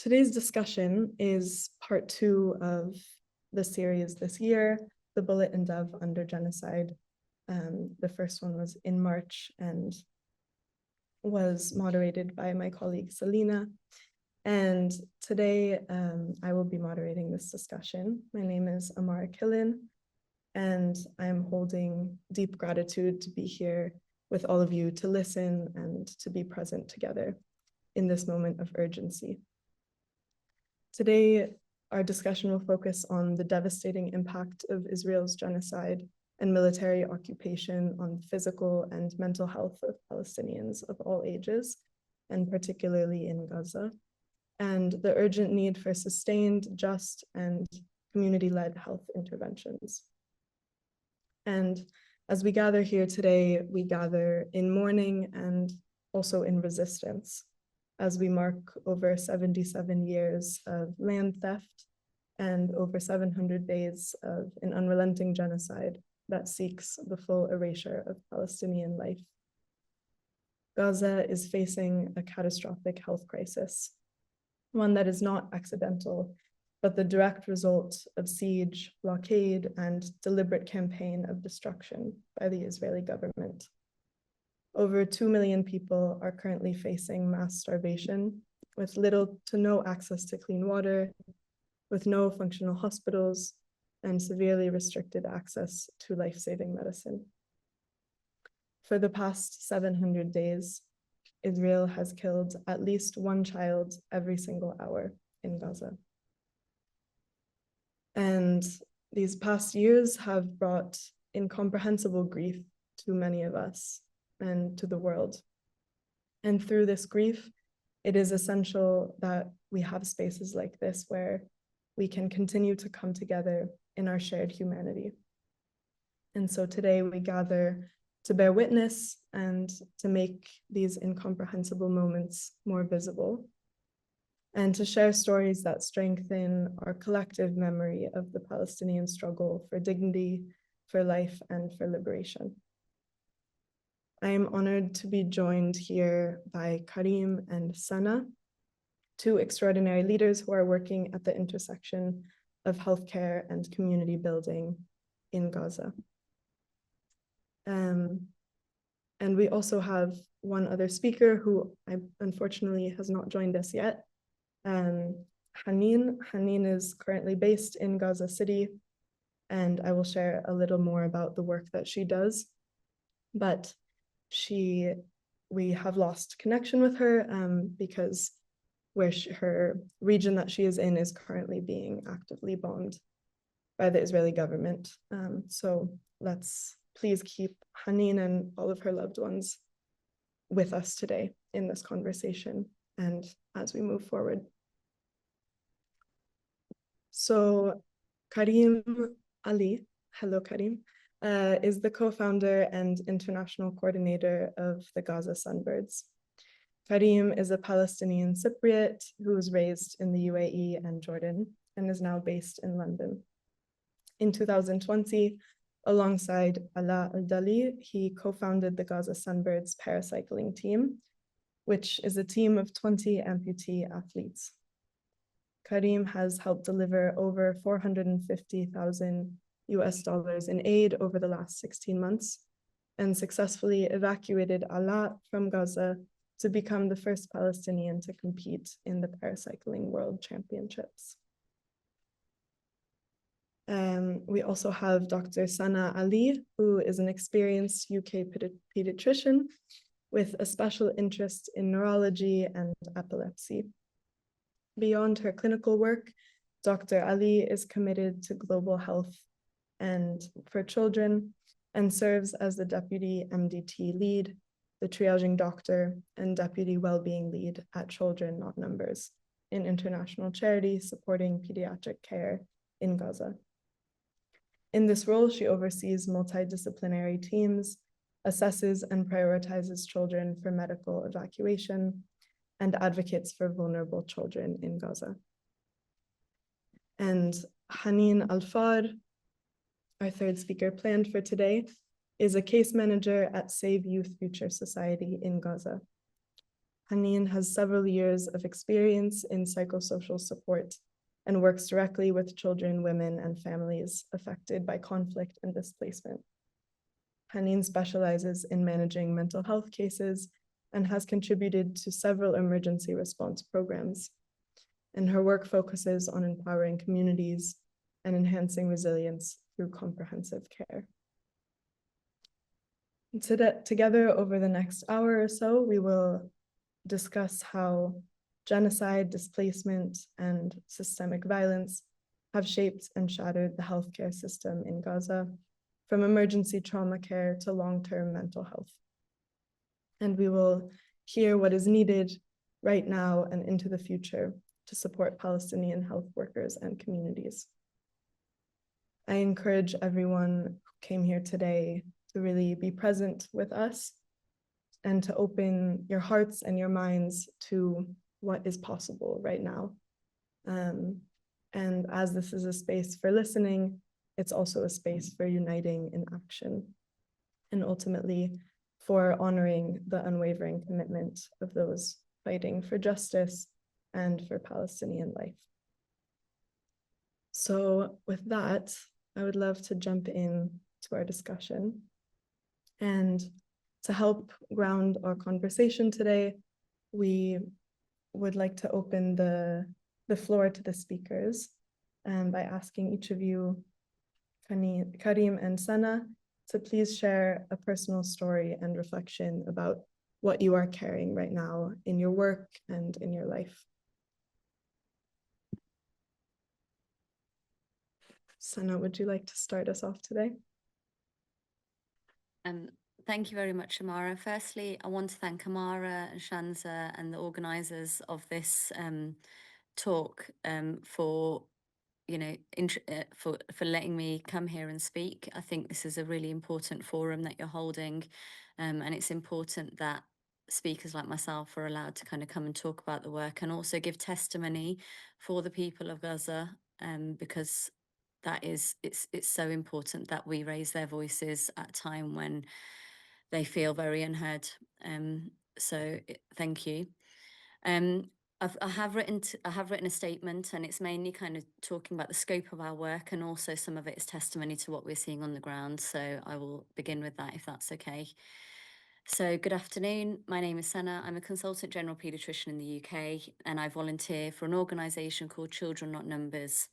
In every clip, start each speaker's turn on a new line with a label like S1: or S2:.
S1: Today's discussion is part 2 of the series this year, The Bullet and Dove Under Genocide. The first one was in March and was moderated by my colleague Selena. And today I will be moderating this discussion. My name is Amara Killen, and I'm holding deep gratitude to be here with all of you to listen and to be present together in this moment of urgency. Today, our discussion will focus on the devastating impact of Israel's genocide and military occupation on the physical and mental health of Palestinians of all ages, and particularly in Gaza, and the urgent need for sustained, just, and community-led health interventions. And as we gather here today, we gather in mourning and also in resistance, as we mark over 77 years of land theft and over 700 days of an unrelenting genocide that seeks the full erasure of Palestinian life. Gaza is facing a catastrophic health crisis, one that is not accidental, but the direct result of siege, blockade, and deliberate campaign of destruction by the Israeli government. Over 2 million people are currently facing mass starvation, with little to no access to clean water, with no functional hospitals, and severely restricted access to life-saving medicine. For the past 700 days, Israel has killed at least one child every single hour in Gaza. And these past years have brought incomprehensible grief to many of us and to the world. And through this grief, it is essential that we have spaces like this where we can continue to come together in our shared humanity. And so today we gather to bear witness and to make these incomprehensible moments more visible, and to share stories that strengthen our collective memory of the Palestinian struggle for dignity, for life, and for liberation. I am honored to be joined here by Karim and Sanah, two extraordinary leaders who are working at the intersection of healthcare and community building in Gaza. And we also have one other speaker who unfortunately has not joined us yet, Haneen. Haneen is currently based in Gaza City, and I will share a little more about the work that she does. But we have lost connection with her because her region that she is in is currently being actively bombed by the Israeli government. So let's please keep Haneen and all of her loved ones with us today in this conversation and as we move forward. So Karim Ali, hello Karim, is the co-founder and international coordinator of the Gaza Sunbirds. Karim is a Palestinian Cypriot who was raised in the UAE and Jordan and is now based in London. In 2020, alongside Ala Al-Dali, he co-founded the Gaza Sunbirds paracycling team, which is a team of 20 amputee athletes. Karim has helped deliver over $450,000 in aid over the last 16 months and successfully evacuated Ala from Gaza to become the first Palestinian to compete in the paracycling World Championships. We also have Dr. Sanah Ali, who is an experienced UK pediatrician with a special interest in neurology and epilepsy. Beyond her clinical work, Dr. Ali is committed to global health and for children and serves as the Deputy MDT lead, the triaging doctor, and Deputy Wellbeing lead at Children Not Numbers, an international charity supporting pediatric care in Gaza. In this role, she oversees multidisciplinary teams, assesses and prioritizes children for medical evacuation, and advocates for vulnerable children in Gaza. And Haneen AlFar, our third speaker planned for today, is a case manager at Save Youth Future Society in Gaza. Haneen has several years of experience in psychosocial support and works directly with children, women, and families affected by conflict and displacement. Haneen specializes in managing mental health cases and has contributed to several emergency response programs. And her work focuses on empowering communities and enhancing resilience through comprehensive care. Together over the next hour or so, we will discuss how genocide, displacement, and systemic violence have shaped and shattered the healthcare system in Gaza, from emergency trauma care to long-term mental health. And we will hear what is needed right now and into the future to support Palestinian health workers and communities. I encourage everyone who came here today to really be present with us and to open your hearts and your minds to what is possible right now. And as this is a space for listening, it's also a space for uniting in action, and ultimately for honoring the unwavering commitment of those fighting for justice and for Palestinian life. So with that, I would love to jump in to our discussion. And to help ground our conversation today, we would like to open the floor to the speakers by asking each of you, Karim and Sanah, to please share a personal story and reflection about what you are carrying right now in your work and in your life. Sanah, would you like to start us off today?
S2: Thank you very much, Amara. Firstly, I want to thank Amara and Shanza and the organisers of this talk for letting me come here and speak. I think this is a really important forum that you're holding, and it's important that speakers like myself are allowed to kind of come and talk about the work and also give testimony for the people of Gaza, because it's so important that we raise their voices at a time when they feel very unheard. Thank you. I have written a statement, and it's mainly kind of talking about the scope of our work, and also some of it is testimony to what we're seeing on the ground. So I will begin with that, if that's okay. So good afternoon. My name is Sanah. I'm a consultant general paediatrician in the UK, and I volunteer for an organisation called Children Not Numbers.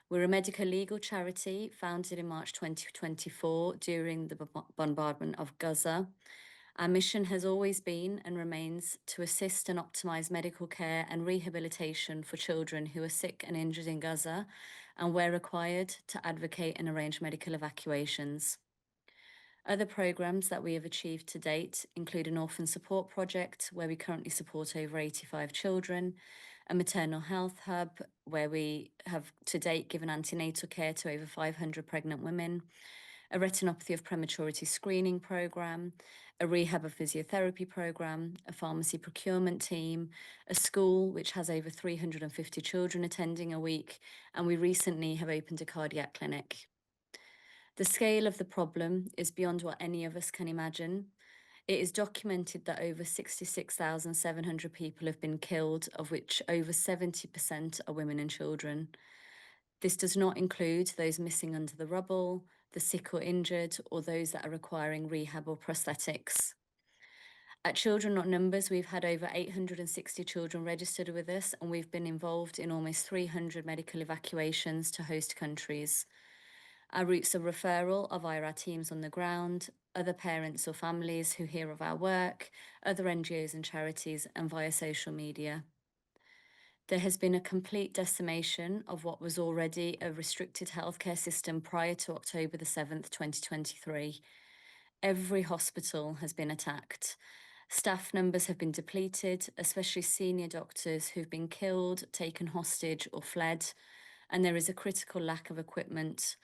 S2: We're a medical legal charity founded in March 2024 during the bombardment of Gaza. Our mission has always been and remains to assist and optimise medical care and rehabilitation for children who are sick and injured in Gaza, and where required, to advocate and arrange medical evacuations. Other programmes that we have achieved to date include an orphan support project where we currently support over 85 children, a maternal health hub where we have to date given antenatal care to over 500 pregnant women, a retinopathy of prematurity screening programme, a rehab of physiotherapy programme, a pharmacy procurement team, a school which has over 350 children attending a week, and we recently have opened a cardiac clinic. The scale of the problem is beyond what any of us can imagine. It is documented that over 66,700 people have been killed, of which over 70% are women and children. This does not include those missing under the rubble, the sick or injured, or those that are requiring rehab or prosthetics. At Children Not Numbers, we've had over 860 children registered with us, and we've been involved in almost 300 medical evacuations to host countries. Our routes of referral are via our teams on the ground, other parents or families who hear of our work, other NGOs and charities, and via social media. There has been a complete decimation of what was already a restricted healthcare system prior to October the 7th, 2023. Every hospital has been attacked. Staff numbers have been depleted, especially senior doctors who've been killed, taken hostage, or fled, and there is a critical lack of equipment.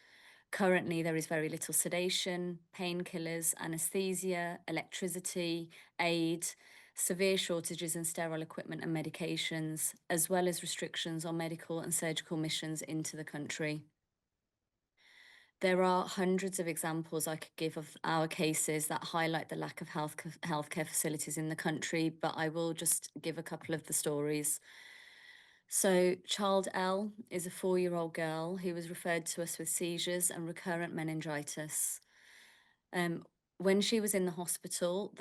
S2: Currently, there is very little sedation, painkillers, anaesthesia, electricity, aid, severe shortages in sterile equipment and medications, as well as restrictions on medical and surgical missions into the country. There are hundreds of examples I could give of our cases that highlight the lack of healthcare facilities in the country, but I will just give a couple of the stories. So, child L is a 4-year-old girl who was referred to us with seizures and recurrent meningitis. When she was in the hospital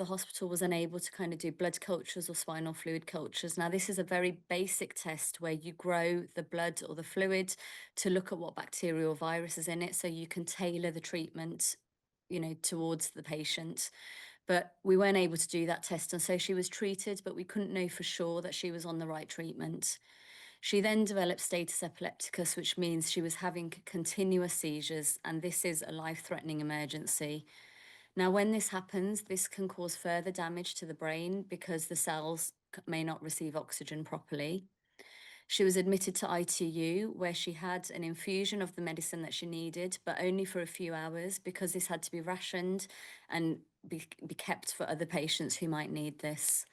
S2: was unable to kind of do blood cultures or spinal fluid cultures. Now, this is a very basic test where you grow the blood or the fluid to look at what bacteria or virus is in it, so you can tailor the treatment, towards the patient. But we weren't able to do that test, and so she was treated, but we couldn't know for sure that she was on the right treatment. She then developed status epilepticus, which means she was having continuous seizures, and this is a life-threatening emergency. Now, when this happens, this can cause further damage to the brain because the cells may not receive oxygen properly. She was admitted to ITU, where she had an infusion of the medicine that she needed, but only for a few hours because this had to be rationed and be kept for other patients who might need this.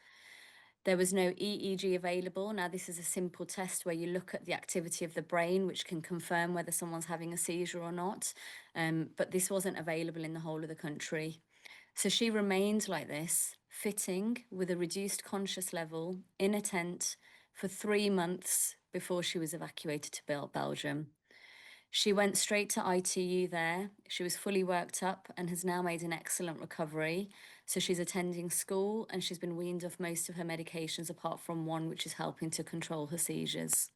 S2: There was no EEG available. Now, this is a simple test where you look at the activity of the brain, which can confirm whether someone's having a seizure or not. But this wasn't available in the whole of the country. So she remained like this, fitting with a reduced conscious level in a tent for 3 months before she was evacuated to Belgium. She went straight to ITU there. She was fully worked up and has now made an excellent recovery. So she's attending school and she's been weaned off most of her medications apart from one, which is helping to control her seizures.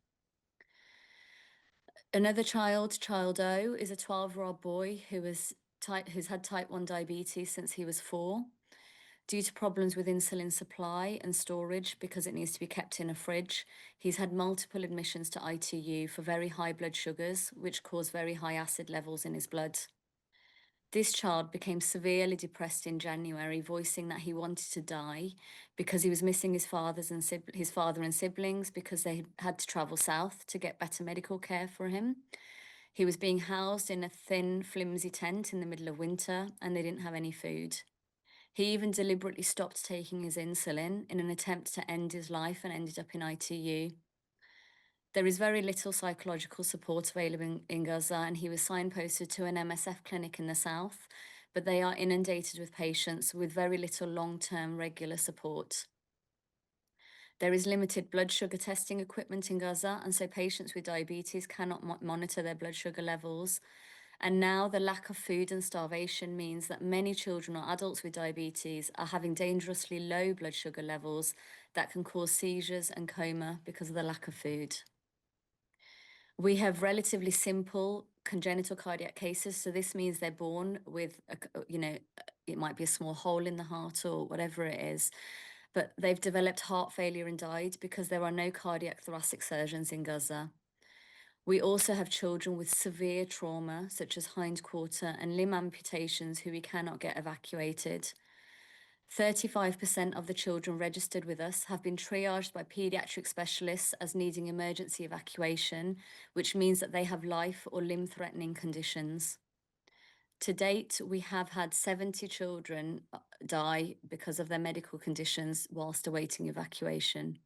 S2: Another child O, is a 12-year-old boy who's had type 1 diabetes since he was 4. Due to problems with insulin supply and storage because it needs to be kept in a fridge, he's had multiple admissions to ITU for very high blood sugars, which cause very high acid levels in his blood. This child became severely depressed in January, voicing that he wanted to die because he was missing his father and siblings because they had to travel south to get better medical care for him. He was being housed in a thin, flimsy tent in the middle of winter, and they didn't have any food. He even deliberately stopped taking his insulin in an attempt to end his life and ended up in ITU. There is very little psychological support available in Gaza, and he was signposted to an MSF clinic in the south, but they are inundated with patients with very little long-term regular support. There is limited blood sugar testing equipment in Gaza, and so patients with diabetes cannot monitor their blood sugar levels. And now the lack of food and starvation means that many children or adults with diabetes are having dangerously low blood sugar levels that can cause seizures and coma because of the lack of food. We have relatively simple congenital cardiac cases. So this means they're born with, it might be a small hole in the heart or whatever it is, but they've developed heart failure and died because there are no cardiac thoracic surgeons in Gaza. We also have children with severe trauma, such as hindquarter and limb amputations, who we cannot get evacuated. 35% of the children registered with us have been triaged by paediatric specialists as needing emergency evacuation, which means that they have life or limb-threatening conditions. To date, we have had 70 children die because of their medical conditions whilst awaiting evacuation.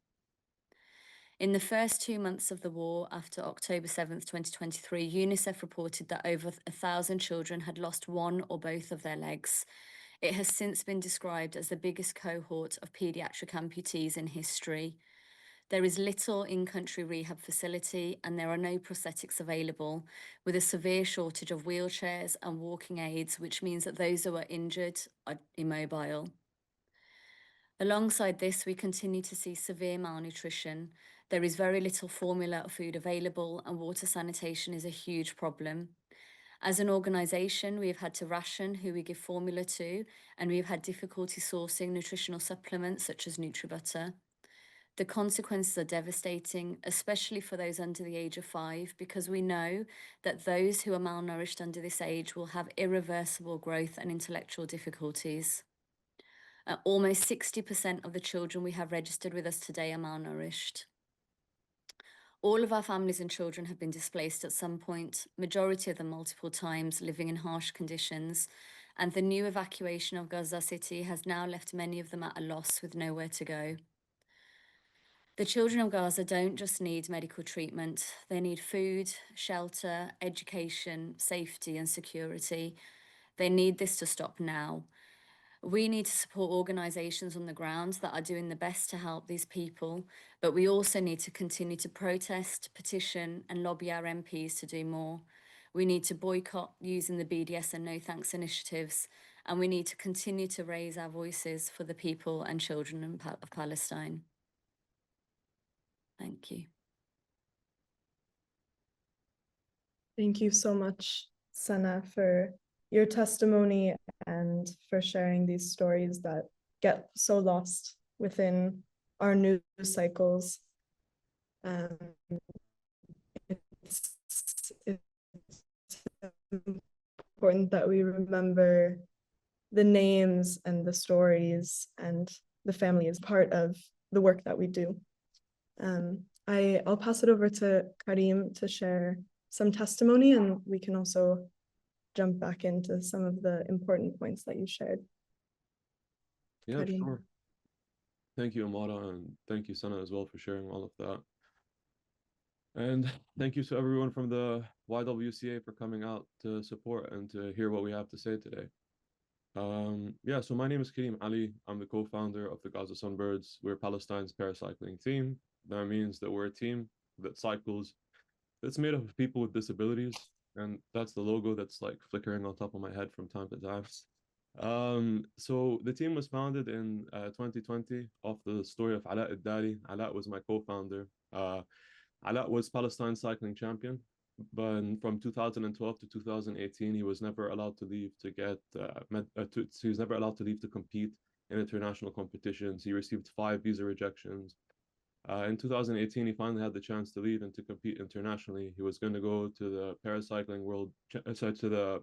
S2: In the first 2 months of the war, after October 7th, 2023, UNICEF reported that over 1,000 children had lost one or both of their legs. It has since been described as the biggest cohort of paediatric amputees in history. There is little in-country rehab facility and there are no prosthetics available, with a severe shortage of wheelchairs and walking aids, which means that those who are injured are immobile. Alongside this, we continue to see severe malnutrition. There is very little formula of food available and water sanitation is a huge problem. As an organisation, we have had to ration who we give formula to, and we've had difficulty sourcing nutritional supplements such as Nutributter. The consequences are devastating, especially for those under the age of 5, because we know that those who are malnourished under this age will have irreversible growth and intellectual difficulties. Almost 60% of the children we have registered with us today are malnourished. All of our families and children have been displaced at some point, majority of them multiple times, living in harsh conditions, and the new evacuation of Gaza City has now left many of them at a loss with nowhere to go. The children of Gaza don't just need medical treatment, they need food, shelter, education, safety, and security. They need this to stop now. We need to support organisations on the ground that are doing the best to help these people, but we also need to continue to protest, petition, and lobby our MPs to do more. We need to boycott using the BDS and No Thanks initiatives, and we need to continue to raise our voices for the people and children of Palestine. Thank you.
S1: Thank you so much, Sanah, for your testimony and for sharing these stories that get so lost within our news cycles. It's important that we remember the names and the stories, and the family is part of the work that we do. I'll pass it over to Karim to share some testimony, and we can also jump back into some of the important points that you shared.
S3: Yeah,
S1: Karim.
S3: sure. Thank you, Amara, and thank you, Sanah, as well, for sharing all of that. And thank you to everyone from the YWCA for coming out to support and to hear what we have to say today. Yeah, so my name is Karim Ali. I'm the co-founder of the Gaza Sunbirds. We're Palestine's paracycling team. That means that we're a team that cycles, that's made up of people with disabilities. And that's the logo that's like flickering on top of my head from time to time. So the team was founded in 2020 off the story of Ala Ad-Dari. Ala was my co-founder. Ala was Palestine cycling champion, but from 2012 to 2018, he was never allowed to leave to get he was never allowed to leave to compete in international competitions. He received 5 visa rejections. In 2018, he finally had the chance to leave and to compete internationally. He was going to go to the paracycling to the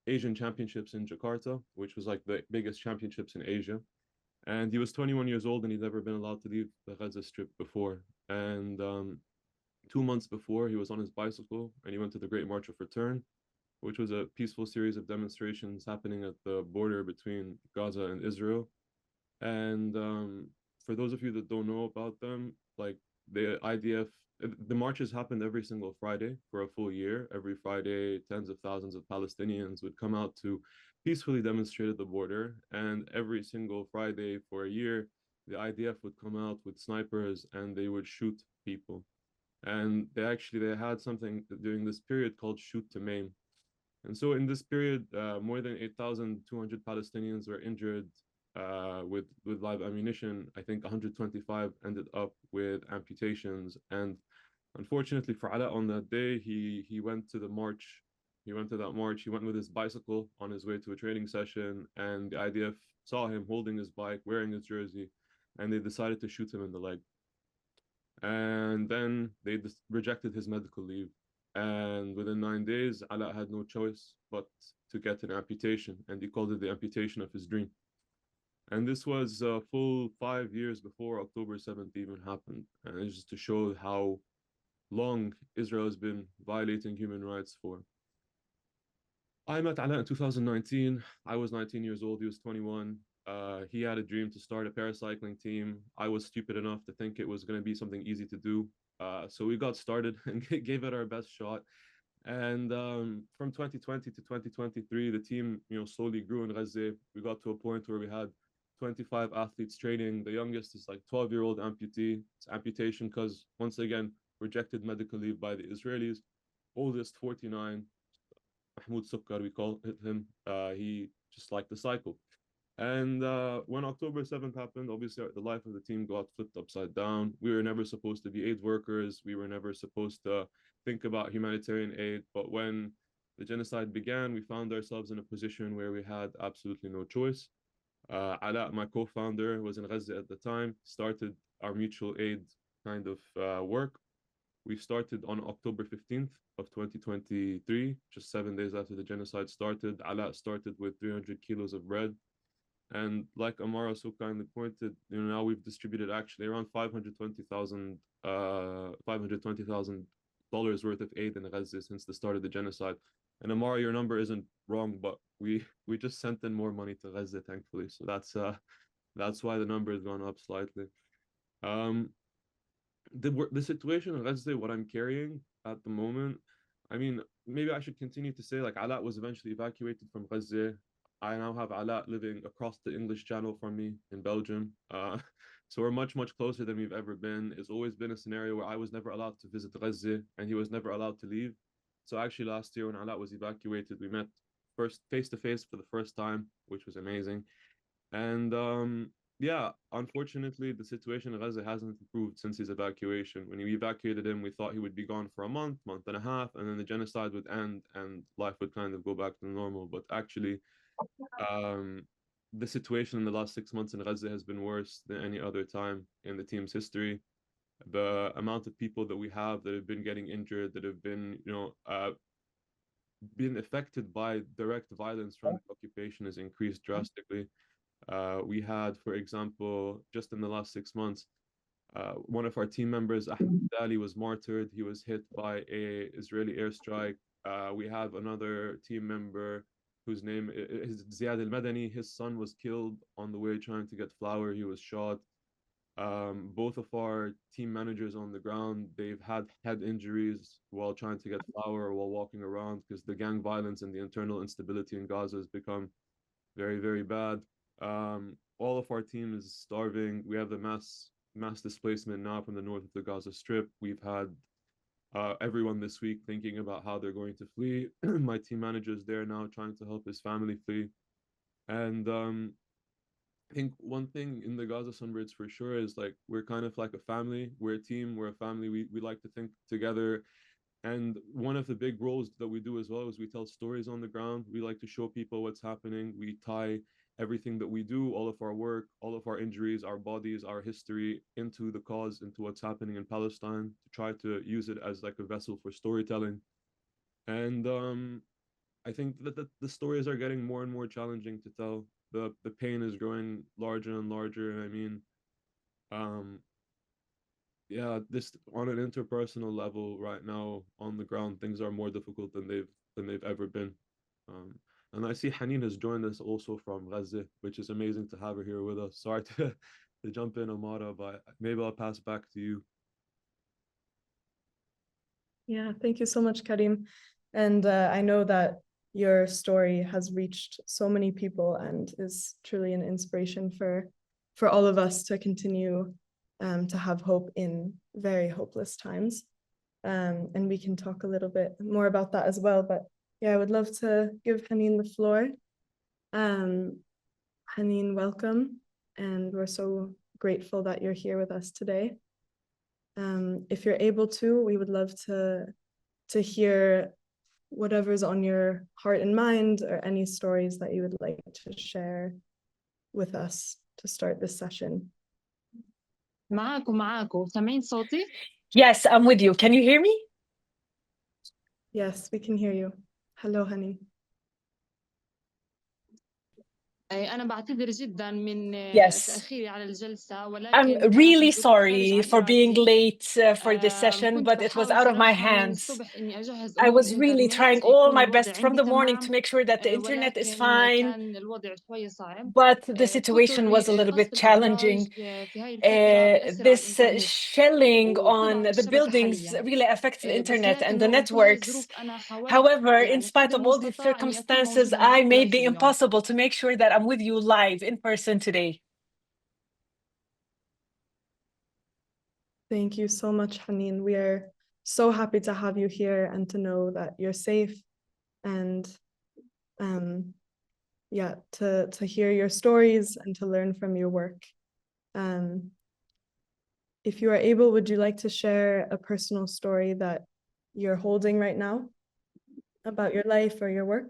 S3: Asian Championships in Jakarta, which was like the biggest championships in Asia. And he was 21 years old, and he'd never been allowed to leave the Gaza Strip before. And 2 months before, he was on his bicycle and he went to the Great March of Return, which was a peaceful series of demonstrations happening at the border between Gaza and Israel. And for those of you that don't know about them, like the IDF, the marches happened every single Friday for a full year. Every Friday, tens of thousands of Palestinians would come out to peacefully demonstrate at the border. And every single Friday for a year, the IDF would come out with snipers and they would shoot people. And they had something during this period called shoot to maim. And so in this period, more than 8,200 Palestinians were injured with live ammunition. I think 125 ended up with amputations. And unfortunately for Ala, on that day, he went to the march. He went to that march. He went with his bicycle on his way to a training session, and the IDF saw him holding his bike, wearing his jersey, and they decided to shoot him in the leg. And then they rejected his medical leave. And within 9 days, Ala had no choice but to get an amputation, and he called it the amputation of his dream. And this was a full 5 years before October 7th even happened. And it's just to show how long Israel has been violating human rights for. I met Ala in 2019. I was 19 years old. He was 21. He had a dream to start a paracycling team. I was stupid enough to think it was going to be something easy to do. So we got started and gave it our best shot. And from 2020 to 2023, the team, slowly grew in Gaza. We got to a point where we had 25 athletes training. The youngest is like 12-year-old amputee. It's amputation because, once again, rejected medical leave by the Israelis. Oldest, 49, Mahmoud Sukkar, we call him. He just liked the cycle. And when October 7th happened, obviously the life of the team got flipped upside down. We were never supposed to be aid workers. We were never supposed to think about humanitarian aid. But when the genocide began, we found ourselves in a position where we had absolutely no choice. Ala, my co-founder, was in Gaza at the time, started our mutual aid kind of work. We started on October 15th of 2023, just 7 days after the genocide started. Ala started with 300 kilos of bread. And like Amara so kindly pointed, now we've distributed actually around $520,000 worth of aid in Gaza since the start of the genocide. And Amara, your number isn't wrong, but we just sent in more money to Gaza, thankfully. So that's why the number has gone up slightly. the situation in Gaza, what I'm carrying at the moment, I mean, maybe I should continue to say like Ala was eventually evacuated from Gaza. I now have Ala living across the English Channel from me in Belgium. So we're much, much closer than we've ever been. It's always been a scenario where I was never allowed to visit Gaza and he was never allowed to leave. So actually last year when Ala was evacuated, we met first face to face for the first time, which was amazing. And yeah, unfortunately, the situation in Gaza hasn't improved since his evacuation. When we evacuated him, we thought he would be gone for a month, month and a half, and then the genocide would end and life would kind of go back to normal. But actually, um, the situation in the last 6 months in Gaza has been worse than any other time in the team's history. The amount of people that we have that have been getting injured, that have been, been affected by direct violence from the occupation has increased drastically. We had, for example, just in the last 6 months, one of our team members, Ahmed Ali, was martyred. He was hit by a Israeli airstrike. We have another team member whose name is Ziad al-Madani. His son was killed on the way trying to get flour. He was shot. Both of our team managers on the ground, they've had head injuries while trying to get flour or while walking around because the gang violence and the internal instability in Gaza has become very, very bad. All of our team is starving. We have the mass displacement now from the north of the Gaza Strip. We've had everyone this week thinking about how they're going to flee. My team manager is there now trying to help his family flee. And I think one thing in the Gaza Sunbirds for sure is like we're kind of like a family. We're a team. We're a family. We like to think together. And one of the big roles that we do as well is we tell stories on the ground. We like to show people what's happening. We tie everything that we do, all of our work, all of our injuries, our bodies, our history into the cause, into what's happening in Palestine to try to use it as like a vessel for storytelling. And I think that the stories are getting more and more challenging to tell. The pain is growing larger and larger. And I mean, um, yeah, this on an interpersonal level right now on the ground, things are more difficult than they've ever been. Um, and I see Haneen has joined us also from Gaza, which is amazing to have her here with us. Sorry to jump in, Amara, but maybe I'll pass back to you.
S1: Yeah, thank you so much, Karim. And I know that your story has reached so many people and is truly an inspiration for all of us to continue to have hope in very hopeless times. And we can talk a little bit more about that as well. But yeah, I would love to give Haneen the floor. Haneen, welcome. And we're so grateful that you're here with us today. If you're able to, we would love to hear whatever's on your heart and mind or any stories that you would like to share with us to start this session.
S4: معاكم سامعين صوتي؟
S5: Yes, I'm with you. Can you hear me?
S1: Yes, we can hear you. Hello, Haneen.
S4: أنا بعتذر جدا من
S5: Yes.
S4: تأخيري على الجلسة ولكن
S5: I'm
S4: كان
S5: really
S4: في ظروف خارج
S5: sorry
S4: عن
S5: for being
S4: إرادتي.
S5: late for this session,
S4: كنت
S5: but it was
S4: بحاول
S5: out of my
S4: صراحة من
S5: hands.
S4: الصبح إني أجهز
S5: I
S4: أمور
S5: was really
S4: الإنترنت
S5: trying all
S4: ليكون
S5: my
S4: الوضع
S5: best from
S4: عندي
S5: the morning to
S4: تمام
S5: make sure that the internet is
S4: ولكن
S5: fine,
S4: كان الوضع شوي صعب.
S5: but the situation was a little
S4: قصف
S5: bit challenging.
S4: الأبراج في هاي الفترة بيأثر على
S5: This
S4: الإنترنت
S5: shelling on
S4: وطبعا
S5: the
S4: الشبكة
S5: buildings
S4: حاليا.
S5: really affects the
S4: بس
S5: internet and the
S4: لكنه بكل هاي الظروف
S5: networks.
S4: أنا حاولت
S5: However, in
S4: يعني
S5: spite
S4: قدر
S5: of all these
S4: المستطاع إني أكون
S5: circumstances,
S4: موجودة
S5: I
S4: معكم
S5: made the
S4: لايف اليوم.
S5: impossible to make sure that I'm with you live in person today.
S1: Thank you so much, Haneen. We are so happy to have you here and to know that you're safe and yeah, to hear your stories and to learn from your work. If you are able, would you like to share a personal story that you're holding right now about your life or your work?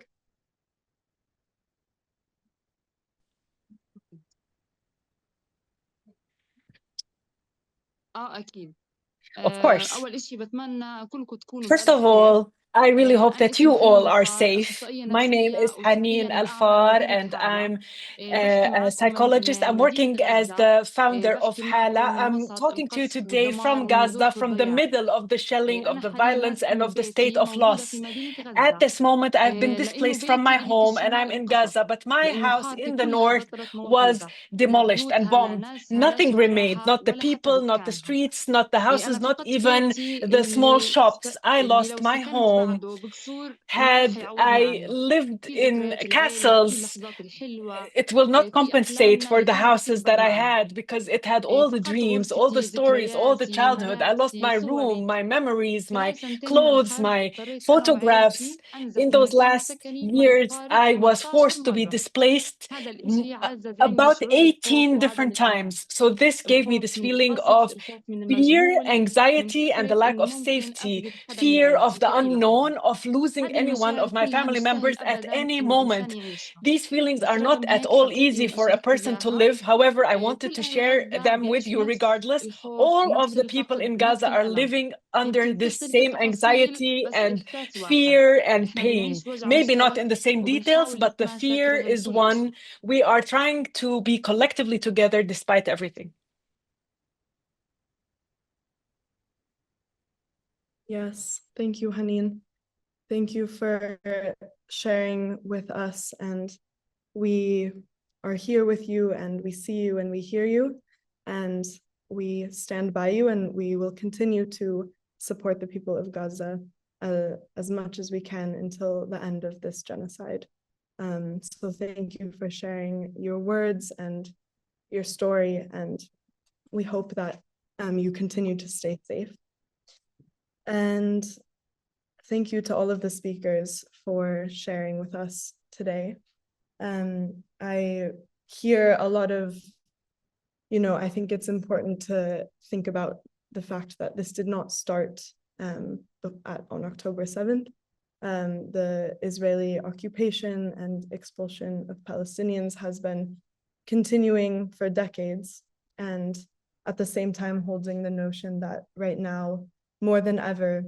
S4: أكيد.
S5: Of course.
S4: أول إشي بتمنى كلكم تكونوا
S5: First
S4: بألف
S5: of
S4: خير.
S5: all, I really hope
S4: أنا
S5: that
S4: اسمي
S5: you all
S4: حنين
S5: are
S4: ألفار،
S5: safe.
S4: أخصائية
S5: My name
S4: نفسية
S5: is
S4: أسرية
S5: Haneen
S4: من معمل
S5: AlFar,
S4: مدينة
S5: and
S4: حالة.
S5: I'm
S4: بحكي
S5: a
S4: معكم
S5: psychologist. I'm
S4: من مدينة
S5: working as
S4: غزة.
S5: the founder of
S4: بحكي معكم
S5: Hala.
S4: من
S5: I'm
S4: وسط
S5: talking to you
S4: القصف
S5: today
S4: والدمار
S5: from
S4: والنزوح
S5: Gaza, from the
S4: والضياع.
S5: middle of the shelling,
S4: أنا
S5: of the
S4: حاليا
S5: violence, and
S4: في
S5: of the state
S4: بيتي
S5: of
S4: موجودة
S5: loss.
S4: في مدينة
S5: At
S4: غزة.
S5: this moment, I've been
S4: لأنه
S5: displaced from my
S4: بيتي
S5: home and I'm
S4: بشمال
S5: in
S4: القصف،
S5: Gaza, but my
S4: لأنه
S5: house
S4: حارتي
S5: in the
S4: كلها
S5: north
S4: بطلت
S5: was
S4: موجودة،
S5: demolished and
S4: بيوتها لا
S5: bombed.
S4: ناسها لا
S5: Nothing remained,
S4: شوارعها
S5: not the
S4: ولا حتى
S5: people, not the
S4: دكانها.
S5: streets, not the houses,
S4: أنا
S5: not
S4: فقدت
S5: even
S4: بيتي
S5: the small
S4: اللي
S5: shops. I
S4: اللي
S5: lost
S4: لو
S5: my
S4: سكنت
S5: home.
S4: بعده بقصور الله
S5: Had
S4: حيعوضني
S5: I
S4: عنه.
S5: lived
S4: في
S5: in
S4: ذكريات العيلة، في
S5: castles,
S4: اللحظات الحلوة،
S5: it will not
S4: في
S5: compensate
S4: أحلامنا
S5: for
S4: اللي
S5: the
S4: كانت
S5: houses that
S4: بتكبر
S5: I
S4: معنا.
S5: had, because it had all the
S4: فقدت
S5: dreams, all the
S4: غرفتي،
S5: stories, all the
S4: ذكرياتي،
S5: childhood. I lost
S4: ملابسي،
S5: my room,
S4: صوري.
S5: my memories, my
S4: خلال سنتين من
S5: clothes,
S4: الحرب
S5: my
S4: اضطريت أنا
S5: photographs.
S4: وعائلتي أنزح
S5: In
S4: من
S5: those
S4: مكان
S5: last
S4: سكني
S5: years,
S4: ولنفارق
S5: I was
S4: 15
S5: forced to be
S4: مرة.
S5: displaced
S4: هذا الإشي عزز عندي
S5: about
S4: شعور الخوف
S5: 18
S4: وعدم
S5: different
S4: الأمان.
S5: times. So this gave me
S4: الخوف
S5: this
S4: من
S5: feeling
S4: القصف،
S5: of
S4: الخوف من
S5: fear,
S4: المجهول، من
S5: anxiety, and the
S4: فكرة
S5: lack
S4: إني
S5: of
S4: ممكن
S5: safety,
S4: أفقد حدا من
S5: fear of
S4: عائلتي
S5: the
S4: في أي لحظة.
S5: unknown, of losing
S4: هذه
S5: any one
S4: المشاعر
S5: of my
S4: كلها
S5: family
S4: مش سهل
S5: members at
S4: أبدا
S5: any
S4: إنه
S5: moment.
S4: الإنسان يعيشها.
S5: These feelings
S4: بس
S5: are not
S4: رغم
S5: at
S4: هيك
S5: all
S4: حطيت
S5: easy for a
S4: المسؤولية
S5: person to
S4: تجاهها.
S5: live. However, I wanted
S4: كل
S5: to
S4: أهل
S5: share
S4: غزة
S5: them with
S4: بيعيشوا
S5: you
S4: نفس
S5: regardless.
S4: الخوف،
S5: All of
S4: نفس
S5: the people
S4: الفقد،
S5: in
S4: نفس
S5: Gaza are
S4: الألم.
S5: living under
S4: يمكن
S5: this
S4: تختلف
S5: same
S4: التفاصيل
S5: anxiety
S4: بس
S5: and
S4: الإحساس واحد.
S5: fear and
S4: إحنا
S5: pain.
S4: بنعيش وجع
S5: Maybe not
S4: مشترك
S5: in the same details,
S4: وبنحاول
S5: but the
S4: نتماسك
S5: fear
S4: رغم
S5: is
S4: كل إشي.
S5: one. We are trying to be collectively together despite everything.
S1: Yes, thank you, Haneen. Thank you for sharing with us, and we are here with you, and we see you and we hear you, and we stand by you, and we will continue to support the people of Gaza as much as we can until the end of this genocide. So thank you for sharing your words and your story, and we hope that you continue to stay safe. And thank you to all of the speakers for sharing with us today. I hear a lot of, I think it's important to think about the fact that this did not start on October 7th. The Israeli occupation and expulsion of Palestinians has been continuing for decades, and at the same time holding the notion that right now, more than ever,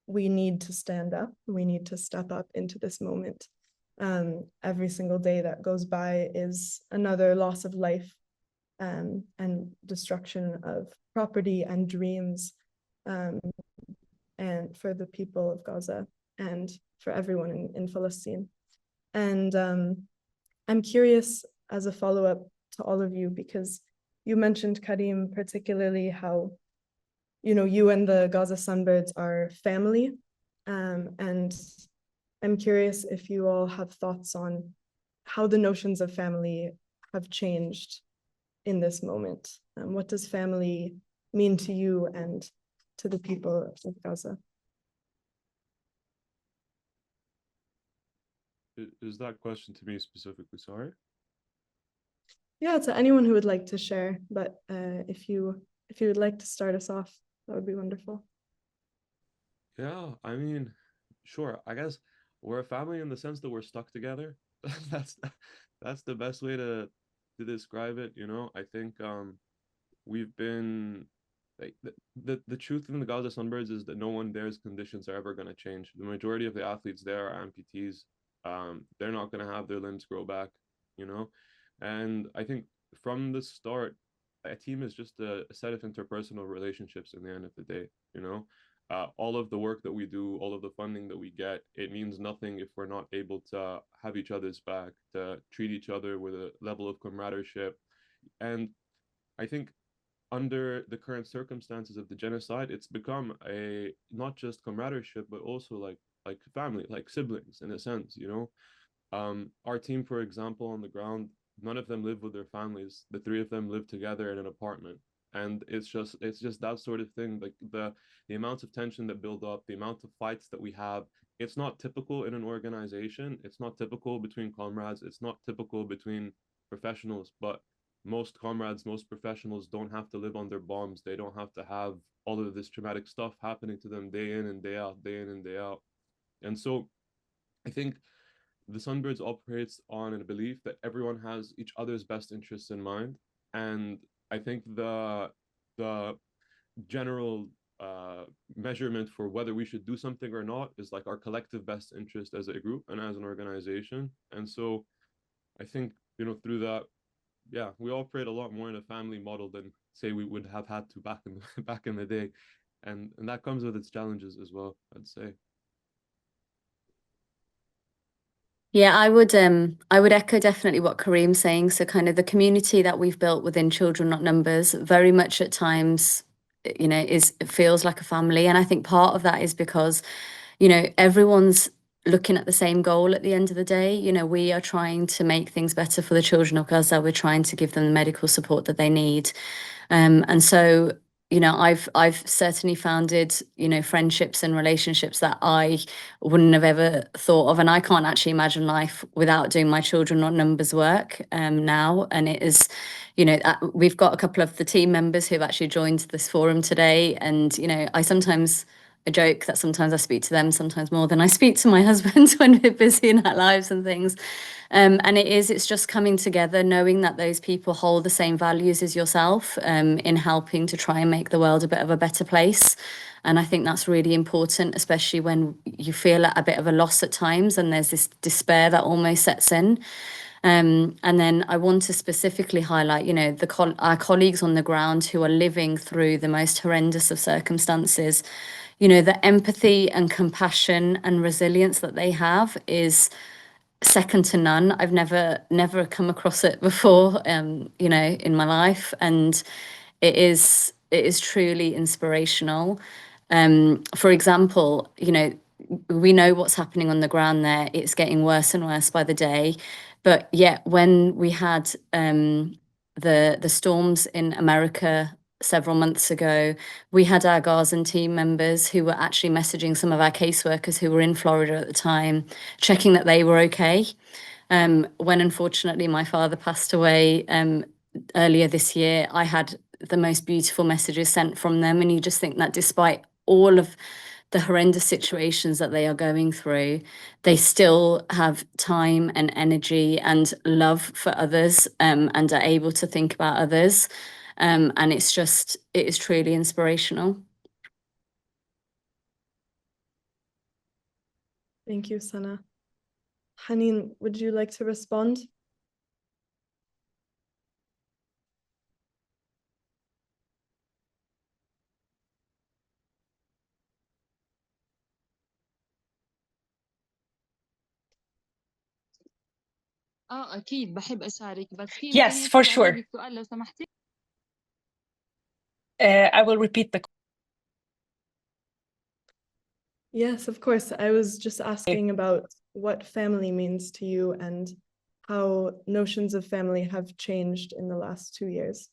S1: we need to stand up, we need to step up into this moment. Every single day that goes by is another loss of life and destruction of property and dreams, and for the people of Gaza and for everyone in Palestine. And I'm curious, as a follow-up to all of you, because you mentioned, Karim, particularly how you and the Gaza Sunbirds are family, and I'm curious if you all have thoughts on how the notions of family have changed in this moment. What does family mean to you and to the people of Gaza?
S3: Is that question to me specifically? Sorry.
S1: Yeah, to anyone who would like to share, but if you would like to start us off, that would be wonderful.
S3: Yeah, I mean, sure. I guess we're a family in the sense that we're stuck together. That's the best way to describe it, I think we've been like the truth in the Gaza Sunbirds is that no one there's conditions are ever going to change. The majority of the athletes there are amputees. They're not going to have their limbs grow back, and I think from the start, a team is just a set of interpersonal relationships in the end of the day, all of the work that we do, all of the funding that we get, it means nothing if we're not able to have each other's back, to treat each other with a level of camaraderie. And I think under the current circumstances of the genocide, it's become a not just camaraderie, but also like family, like siblings in a sense, Our team, for example, on the ground, none of them live with their families. The three of them live together in an apartment. And it's just that sort of thing, like the amounts of tension that build up, the amount of fights that we have. It's not typical in an organization. It's not typical between comrades. It's not typical between professionals, but most comrades, most professionals don't have to live under bombs. They don't have to have all of this traumatic stuff happening to them day in and day out, day in and day out. And so I think the Sunbirds operates on a belief that everyone has each other's best interests in mind. And I think the general measurement for whether we should do something or not is like our collective best interest as a group and as an organization. And so I think, you know, through that, yeah, we all prayed a lot more in a family model than say we would have had to back in the day. And that comes with its challenges as well, I'd say.
S2: Yeah, I would echo definitely what Karim's saying. So kind of the community that we've built within Children Not Numbers very much at times, you know, it feels like a family. And I think part of that is because, you know, everyone's looking at the same goal at the end of the day. You know, we are trying to make things better for the children of Gaza. We're trying to give them the medical support that they need. And so, you know, I've certainly founded, you know, friendships and relationships that I wouldn't have ever thought of. And I can't actually imagine life without doing my Children Not Numbers work now. And it is, you know, we've got a couple of the team members who've actually joined this forum today. And, you know, I joke that sometimes I speak to them, sometimes more than I speak to my husband when we're busy in our lives and things. And it's just coming together, knowing that those people hold the same values as yourself in helping to try and make the world a bit of a better place. And I think that's really important, especially when you feel at a bit of a loss at times and there's this despair that almost sets in. And then I want to specifically highlight, you know, our colleagues on the ground who are living through the most horrendous of circumstances. You know, the empathy and compassion and resilience that they have is second to none. I've never come across it before, you know, in my life, and it is truly inspirational. For example, you know, we know what's happening on the ground there. It's getting worse and worse by the day, but yet when we had the storms in America several months ago, we had our Gazan team members who were actually messaging some of our caseworkers who were in Florida at the time, checking that they were okay. When unfortunately my father passed away earlier this year, I had the most beautiful messages sent from them. And you just think that despite all of the horrendous situations that they are going through, they still have time and energy and love for others and are able to think about others. And it is truly inspirational.
S1: Thank you, Sanah. Haneen, would you like to respond?
S4: أكيد بحب أشارك بس في
S5: Yes,
S4: إمكانية
S5: for
S4: ترجعي
S5: sure.
S4: لي السؤال لو سمحتي؟
S5: I will repeat the
S1: Yes, of course. I was just asking about what family means to you and how notions of family have changed in the last 2 years.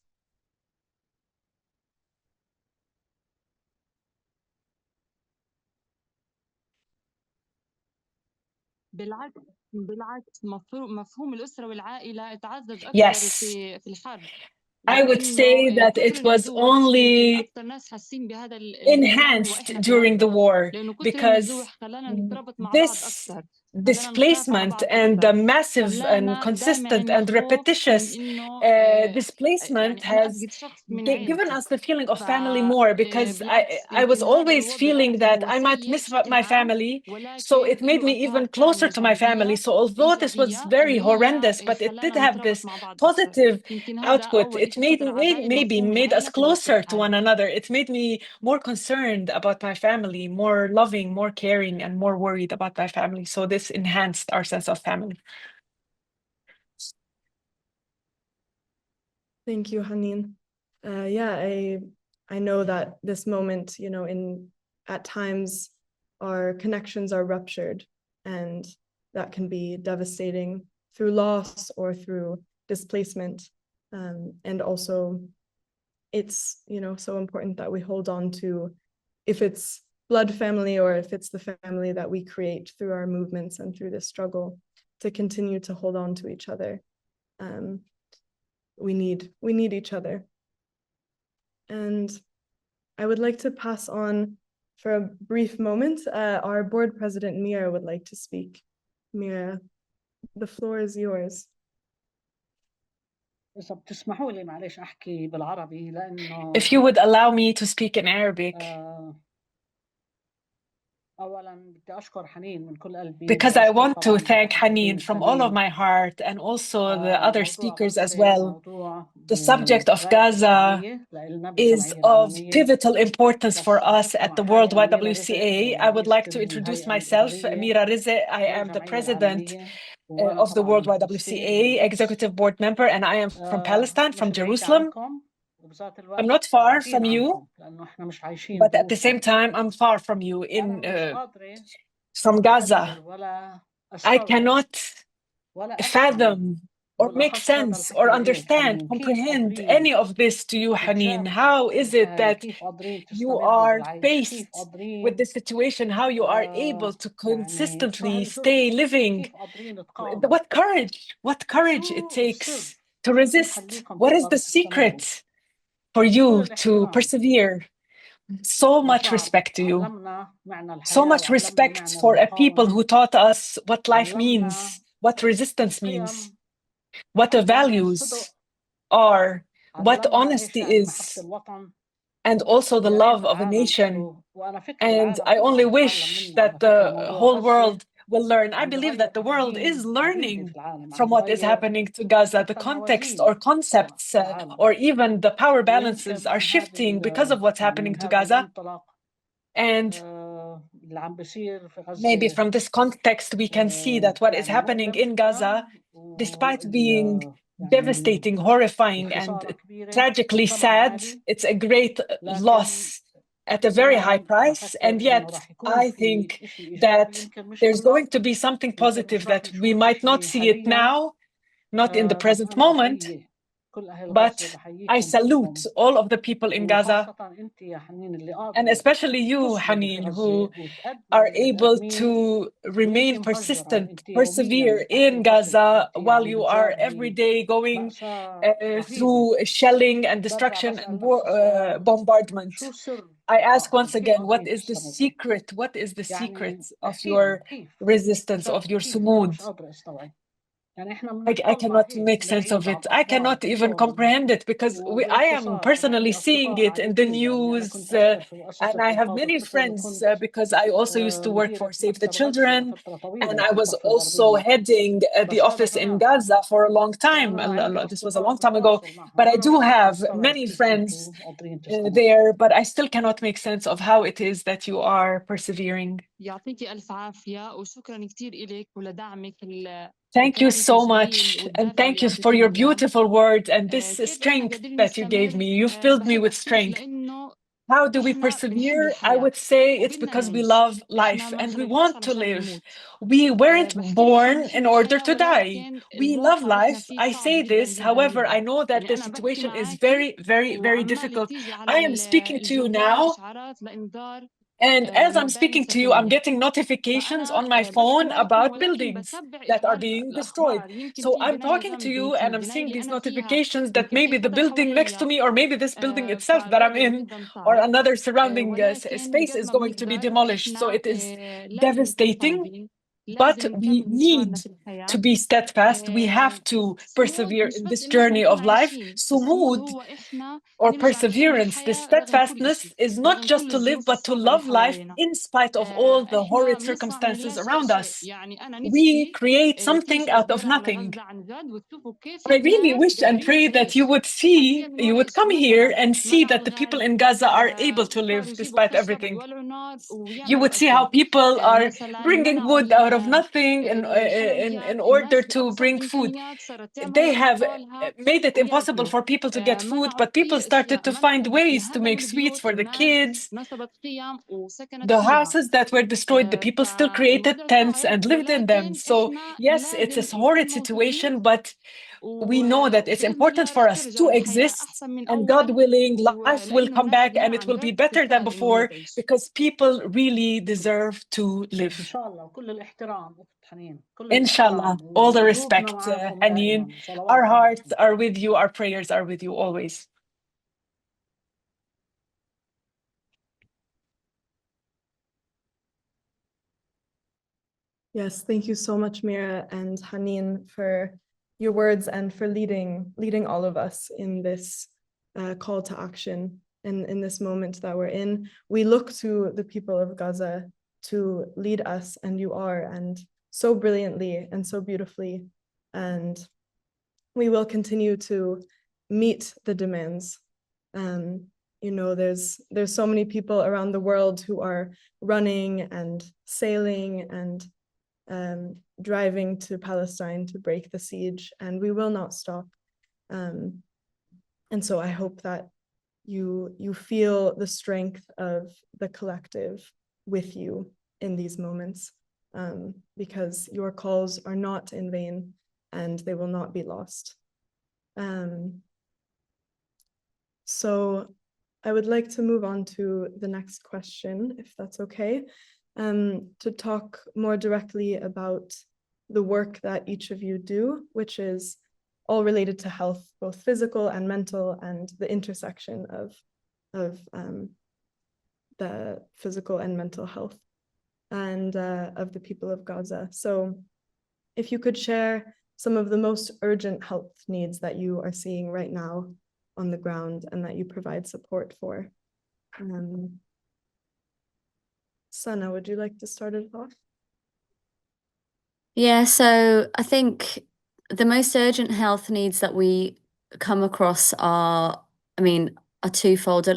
S4: بالعكس مفهوم الأسرة والعائلة تعزز أكثر
S5: Yes.
S4: في الحرب.
S5: I would say that it was only
S4: أكثر ناس حاسين بهذا الانهيار هو
S5: enhanced
S4: إحنا
S5: during the
S4: كأسرة.
S5: war
S4: لأنه كتر
S5: because
S4: النزوح خلانا نتربط مع بعض
S5: this
S4: أكثر. خلانا نخاف على
S5: displacement
S4: بعض
S5: and the
S4: أكثر.
S5: massive and
S4: خلانا دائما
S5: consistent
S4: عندنا
S5: and
S4: خوف من
S5: repetitious
S4: إنه
S5: displacement
S4: يعني أنا
S5: has
S4: أفقد شخص من
S5: given
S4: عيلتي.
S5: us the feeling of family more because
S4: بالعكس
S5: I was
S4: يمكن هذا
S5: always
S4: الوضع
S5: feeling
S4: راتب
S5: that
S4: هو
S5: I might
S4: سيء
S5: miss
S4: بشكل
S5: my
S4: عام
S5: family, so
S4: ولكن
S5: it made me
S4: له
S5: even
S4: آثار
S5: closer
S4: كمان
S5: to my family.
S4: جانبية
S5: So although this was
S4: إيجابية
S5: very
S4: اللي هي
S5: horrendous, but it did
S4: خلانا
S5: have
S4: نتربط
S5: this
S4: مع بعض أكثر.
S5: positive
S4: يمكن هذا
S5: output.
S4: أول
S5: It
S4: إشي خطر على بالي
S5: maybe
S4: مفهوم
S5: made us
S4: العائلة في الوقت
S5: closer to
S4: الحالي.
S5: one another. It made me more concerned about my family, more loving, more caring, and more worried about my family. So this enhanced our sense of family.
S1: Thank you, Haneen. Yeah, I know that this moment, you know, at times our connections are ruptured, and that can be devastating through loss or through displacement. And also, it's, you know, so important that we hold on to, if it's blood family or if it's the family that we create through our movements and through this struggle, to continue to hold on to each other. We need each other. And I would like to pass on for a brief moment. Our board president, Mira, would like to speak. Mira, the floor is yours.
S6: إذا بتسمحوا لي معلش أحكي بالعربي لأنه
S5: If you would allow me to speak in Arabic. because I want to thank Haneen from all of my heart, and also the other speakers as well. The subject of Gaza is of pivotal importance for us at the World YWCA. I would like to introduce myself, Mira. I am the president of the World YWCA, executive board member, and I am from Palestine, from Jerusalem. I'm not far from you, but at the same time, I'm far from you from Gaza. I cannot fathom or make sense or understand, comprehend any of this to you, Haneen. How is it that you are faced with this situation, how you are able to consistently stay living? What courage it takes to resist. What is the secret for you to persevere? So much respect to you. So much respect for a people who taught us what life means, what resistance means, what the values are, what honesty is, and also the love of a nation. And I only wish that the whole world will learn. I believe that the world is learning from what is happening to Gaza. The context or concepts or even the power balances are shifting because of what's happening to Gaza. And maybe from this context, we can see that what is happening in Gaza, despite being devastating, horrifying, and tragically sad, it's a great loss at a very high price. And yet, I think that there's going to be something positive that we might not see it now, not in the present moment, but I salute all of the people in Gaza, and especially you, Haneen, who are able to remain persistent, persevere in Gaza while you are every day going through shelling and destruction and bombardment. I ask once again, what is the secret? What is the secret of your resistance, of your sumud? I cannot make sense of it. I cannot even comprehend it because I am personally seeing it in the news. And I have many friends because I also used to work for Save the Children. And I was also heading the office in Gaza for a long time. This was a long time ago. But I do have many friends there, but I still cannot make sense of how it is that you are persevering.
S4: يعطيكي ألف عافية وشكرا كتير إلك ولدعمك
S5: Thank you so much. And thank you for your beautiful words and this strength that you gave me. You filled me with strength. How do we persevere? I would say it's because we love life and we want to live. We weren't born in order to die. We love life. I say this, however, I know that the situation is very, very, very difficult. I am speaking to you now. And as I'm speaking to you, I'm getting notifications on my phone about buildings that are being destroyed. So I'm talking to you and I'm seeing these notifications that maybe the building next to me, or maybe this building itself that I'm in, or another surrounding space is going to be demolished. So it is devastating, but we need to be steadfast. We have to persevere in this journey of life. Sumud, or perseverance, the steadfastness is not just to live, but to love life in spite of all the horrid circumstances around us. We create something out of nothing. I really wish and pray that you would come here and see that the people in Gaza are able to live despite everything. You would see how people are bringing wood out of nothing in order to bring food. They have made it impossible for people to get food, but people started to find ways to make sweets for the kids. The houses that were destroyed, the people still created tents and lived in them. So yes, it's a horrid situation, but we know that it's important for us to exist, and God willing, life will come back and it will be better than before because people really deserve to live. Inshallah, all the respect, Haneen. Our hearts are with you, our prayers are with you always.
S1: Yes, thank you so much, Mira and Haneen, for your words and for leading all of us in this call to action in this moment that we're in. We look to the people of Gaza to lead us, and you are, and so brilliantly and so beautifully. And we will continue to meet the demands. You know, there's so many people around the world who are running and sailing and driving to Palestine to break the siege, and we will not stop. And so I hope that you feel the strength of the collective with you in these moments, because your calls are not in vain and they will not be lost. So I would like to move on to the next question, if that's okay, to talk more directly about the work that each of you do, which is all related to health, both physical and mental, and the intersection of the physical and mental health and of the people of Gaza. So if you could share some of the most urgent health needs that you are seeing right now on the ground and that you provide support for. Sanah, would you like to start it off?
S2: Yeah, so I think the most urgent health needs that we come across are twofold.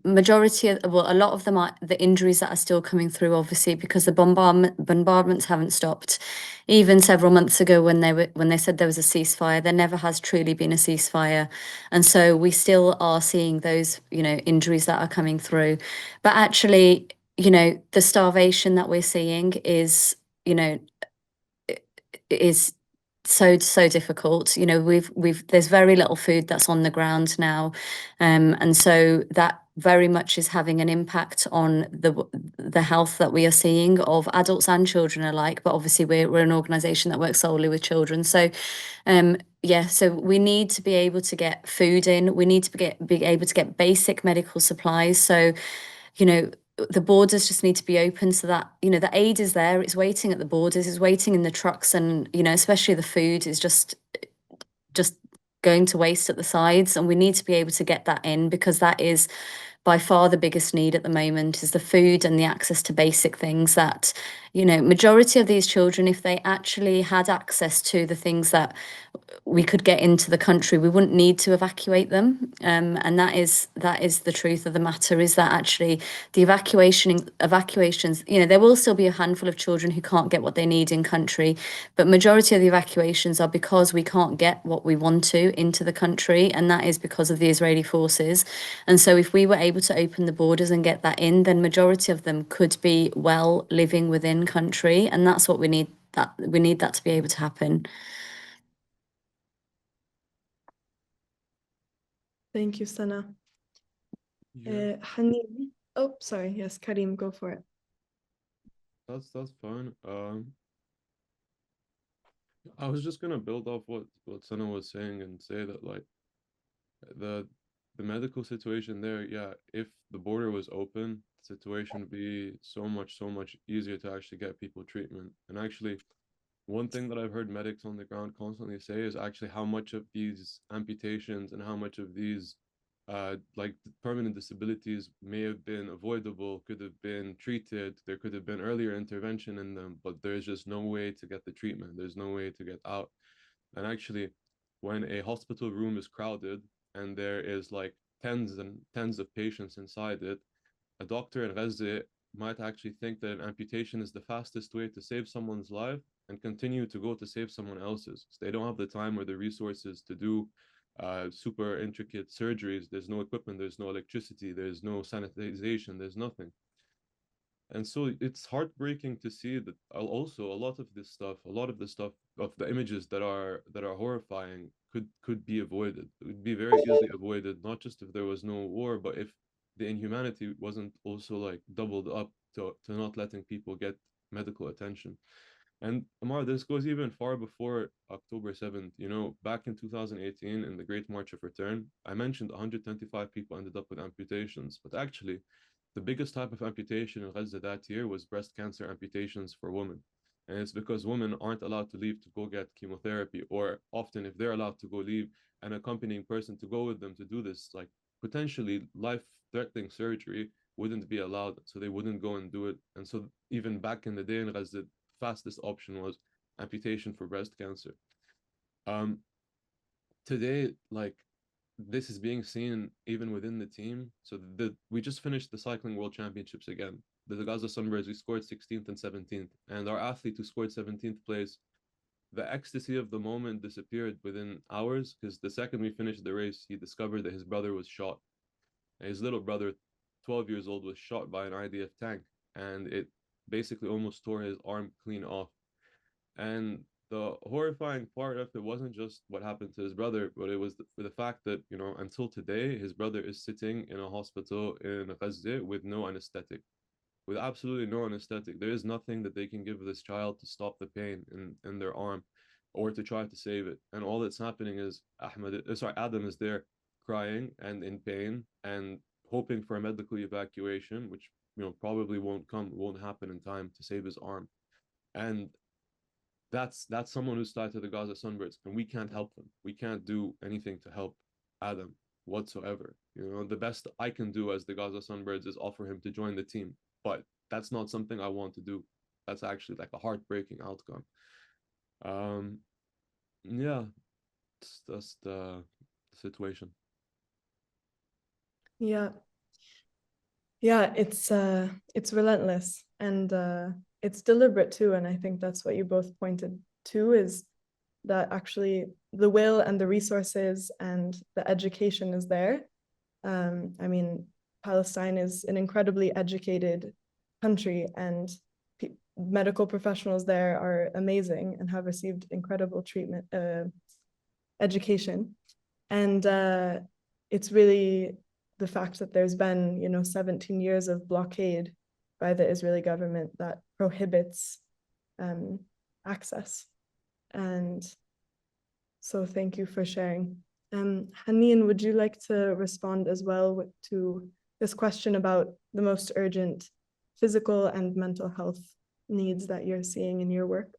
S2: Majority of, well, a lot of them are the injuries that are still coming through, obviously, because the bombardments haven't stopped. Even several months ago, when they said there was a ceasefire, there never has truly been a ceasefire, and so we still are seeing those, injuries that are coming through. But actually, the starvation that we're seeing is, is so difficult. There's very little food that's on the ground now, and so that very much is having an impact on the health that we are seeing of adults and children alike. But obviously we're an organization that works solely with children, so so we need to be able to get food in. We need to be able to get basic medical supplies. So the borders just need to be open so that, the aid is there, it's waiting at the borders, it's waiting in the trucks, and, especially the food is just going to waste at the sides. And we need to be able to get that in, because that is by far the biggest need at the moment, is the food and the access to basic things that, majority of these children, if they actually had access to the things that we could get into the country, we wouldn't need to evacuate them. And that is the truth of the matter, is that actually the evacuations, there will still be a handful of children who can't get what they need in country, but majority of the evacuations are because we can't get what we want to into the country, and that is because of the Israeli forces. And so if we were able to open the borders and get that in, then majority of them could be well living within country, and that's what we need that to be able to happen.
S1: Thank you, Sanah.
S3: Yeah,
S1: Haneen. Oh, sorry. Yes, Karim, go for it.
S3: that's fine. I was just gonna build off what Sanah was saying and say that, like, the medical situation there, yeah, if the border was open, the situation would be so much easier to actually get people treatment. And actually, one thing that I've heard medics on the ground constantly say is actually how much of these amputations and how much of these like permanent disabilities may have been avoidable, could have been treated, there could have been earlier intervention in them, but there's just no way to get the treatment, there's no way to get out. And actually, when a hospital room is crowded and there is like tens and tens of patients inside it, a doctor in Gaza might actually think that an amputation is the fastest way to save someone's life and continue to go to save someone else's. So they don't have the time or the resources to do super intricate surgeries. There's no equipment, there's no electricity, there's no sanitization, there's nothing. And so it's heartbreaking to see that also a lot of the stuff of the images that are horrifying could be avoided. It would be very easily avoided, not just if there was no war, but if the inhumanity wasn't also like doubled up to not letting people get medical attention. And Amara, this goes even far before October 7th. Back in 2018, in the Great March of Return, I mentioned 125 people ended up with amputations, but actually, the biggest type of amputation in Gaza that year was breast cancer amputations for women. And it's because women aren't allowed to leave to go get chemotherapy, or often, if they're allowed to go leave, an accompanying person to go with them to do this, like potentially life-threatening surgery, wouldn't be allowed, so they wouldn't go and do it. And so even back in the day in Gaza, the fastest option was amputation for breast cancer. Today, like, this is being seen even within the team. So we just finished the cycling world championships again. The Gaza Sunbirds, we scored 16th and 17th, and our athlete who scored 17th place, the ecstasy of the moment disappeared within hours, because the second we finished the race, he discovered that his brother was shot. His little brother, 12 years old, was shot by an IDF tank, and it basically almost tore his arm clean off. And the horrifying part of it wasn't just what happened to his brother, but it was the fact that, you know, until today, his brother is sitting in a hospital in Gaza with no anesthetic, with absolutely no anesthetic. There is nothing that they can give this child to stop the pain in their arm or to try to save it. And all that's happening is Adam is there crying and in pain and hoping for a medical evacuation, which, you know, probably won't happen in time to save his arm. And that's someone who's tied to the Gaza Sunbirds, and we can't help them. We can't do anything to help Adam whatsoever. You know, the best I can do as the Gaza Sunbirds is offer him to join the team, but that's not something I want to do. That's actually like a heartbreaking outcome. Yeah, that's the situation.
S1: Yeah, it's relentless, and it's deliberate too. And I think that's what you both pointed to, is that actually the will and the resources and the education is there. I mean, Palestine is an incredibly educated country, and medical professionals there are amazing and have received incredible treatment, education. And it's really the fact that there's been, you know, 17 years of blockade by the Israeli government that prohibits access. And so thank you for sharing. Haneen, would you like to respond as well to this question about the most urgent physical and mental health needs that you're seeing in your work?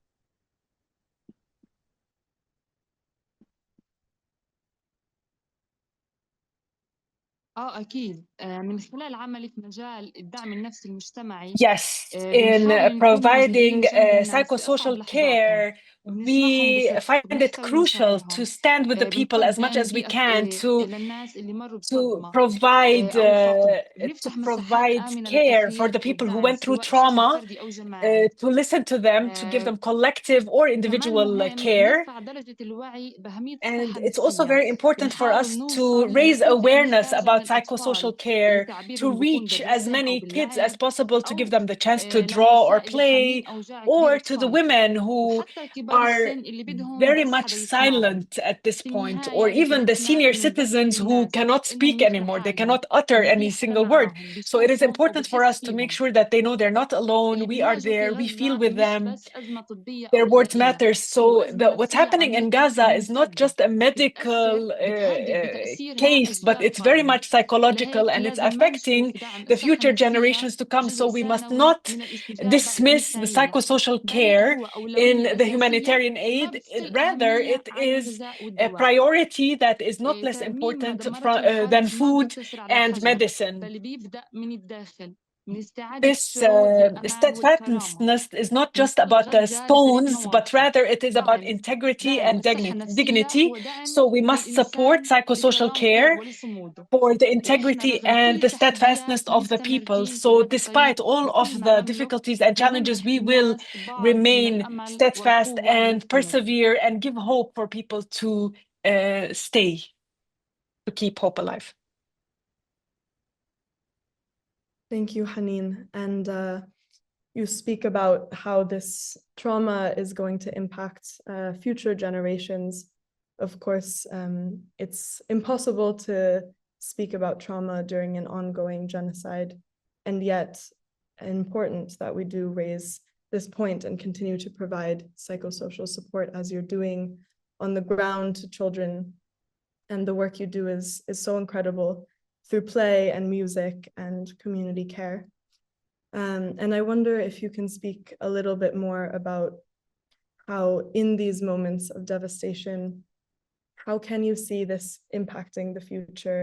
S4: أكيد من خلال عملي في مجال الدعم النفسي المجتمعي
S5: Yes, in
S4: بنحاول نكون
S5: providing
S4: موجودين جنب الناس في
S5: psychosocial
S4: أصعب لحظاتهم
S5: care,
S4: وبنسمعهم
S5: we find it
S4: بنحتوي
S5: crucial to
S4: مشاعرهم
S5: stand with the people as much
S4: بنقدم
S5: as we can
S4: بيئة للناس اللي مروا
S5: to
S4: بصدمة
S5: provide
S4: أو فقد
S5: to
S4: بنفتح مساحات
S5: provide
S4: آمنة
S5: care for the
S4: للتفريغ
S5: people who
S4: والدعم
S5: went through
S4: سواء بشكل
S5: trauma,
S4: فردي أو جماعي
S5: to listen to them, to give them collective or
S4: كمان
S5: individual
S4: مهم
S5: care.
S4: نرفع درجة الوعي بأهمية
S5: And
S4: الصحة
S5: it's also
S4: النفسية
S5: very important for
S4: بنحاول
S5: us to
S4: نوصل
S5: raise
S4: لكل فئة
S5: awareness
S4: محتاجة من
S5: about
S4: الأطفال
S5: psychosocial care,
S4: اللي
S5: to
S4: تعبيرهم بيكون
S5: reach as
S4: بالرسم أو
S5: many kids as
S4: باللعب
S5: possible, to give
S4: أو
S5: them the chance to draw or
S4: للنساء اللي
S5: play,
S4: حاملين أوجاع كبيرة
S5: or to the
S4: الصمت
S5: women who
S4: وحتى كبار
S5: are
S4: السن اللي بدهم
S5: very
S4: بس
S5: much
S4: حدا يسمعهم.
S5: silent at this
S4: في
S5: point, or
S4: النهاية
S5: even the
S4: رسالتنا
S5: senior
S4: إنه نذكر
S5: citizens who
S4: الناس
S5: cannot
S4: إنهم
S5: speak
S4: مش
S5: anymore. They
S4: لحالهم
S5: cannot utter
S4: إنه
S5: any
S4: في حدا
S5: single word.
S4: معاهم
S5: So it is
S4: بيشوفهم
S5: important for us
S4: وبحس
S5: to make
S4: فيهم.
S5: sure that they know they're not alone.
S4: اللي
S5: We are
S4: بنواجهه في
S5: there. We feel
S4: غزة
S5: with
S4: مش
S5: them.
S4: بس أزمة طبية
S5: Their
S4: أو
S5: words
S4: غذائية
S5: matter.
S4: هو
S5: So
S4: أزمة
S5: what's
S4: نفسية
S5: happening in
S4: عميقة
S5: Gaza is not
S4: وممتدة
S5: just a
S4: بتأثر
S5: medical
S4: بتهدد بتأثيرها
S5: case, but
S4: أجيال
S5: it's very
S4: قادمة
S5: much psychological,
S4: لهيك
S5: and it's
S4: لازم ما
S5: affecting
S4: نشوف دعم
S5: the
S4: الصحة
S5: future
S4: النفسية
S5: generations to come. So
S4: جزء
S5: we must
S4: ثانوي
S5: not
S4: من الاستجابة
S5: dismiss the
S4: الإنسانية
S5: psychosocial
S4: بل
S5: care
S4: هو
S5: in
S4: أولوية
S5: the
S4: أساسية
S5: humanitarian
S4: ما
S5: aid.
S4: بتقل
S5: Rather,
S4: أهمية
S5: it
S4: عن
S5: is
S4: الغذاء
S5: a
S4: والدواء
S5: priority that is not less
S4: ترميم ما
S5: important
S4: دمرته الحرب
S5: than
S4: ما
S5: food
S4: بيقتصر على
S5: and
S4: الحجر
S5: medicine.
S4: بل بيبدأ من الداخل من استعادة
S5: This
S4: الشعور بالأمان والكرامة
S5: steadfastness is not just
S4: نسير
S5: about the
S4: غزة لفريق
S5: stones, but
S4: مواقف
S5: rather it is about
S4: دعم
S5: integrity
S4: دعم
S5: and
S4: الصحة النفسية
S5: dignity.
S4: هو دعم
S5: So we must support
S4: للإنسان
S5: psychosocial
S4: لكرامته
S5: care
S4: ولصموده
S5: for the
S4: وإحنا
S5: integrity
S4: رغم كل
S5: and the
S4: التحديات
S5: steadfastness of the people.
S4: مستمرين في
S5: So
S4: هذا الطريق
S5: despite all of
S4: بكل ما
S5: the
S4: نملك
S5: difficulties and challenges,
S4: لنمنح
S5: we will
S4: الناس بعض من
S5: remain
S4: الأمل
S5: steadfast
S4: والقوة
S5: and
S4: للاستمرار.
S5: persevere and give hope for people to stay, to keep hope alive.
S1: Thank you, Haneen. And you speak about how this trauma is going to impact future generations. Of course, it's impossible to speak about trauma during an ongoing genocide, and yet important that we do raise this point and continue to provide psychosocial support as you're doing on the ground to children. And the work you do is so incredible through play and music and community care. And I wonder if you can speak a little bit more about how in these moments of devastation, how can you see this impacting the future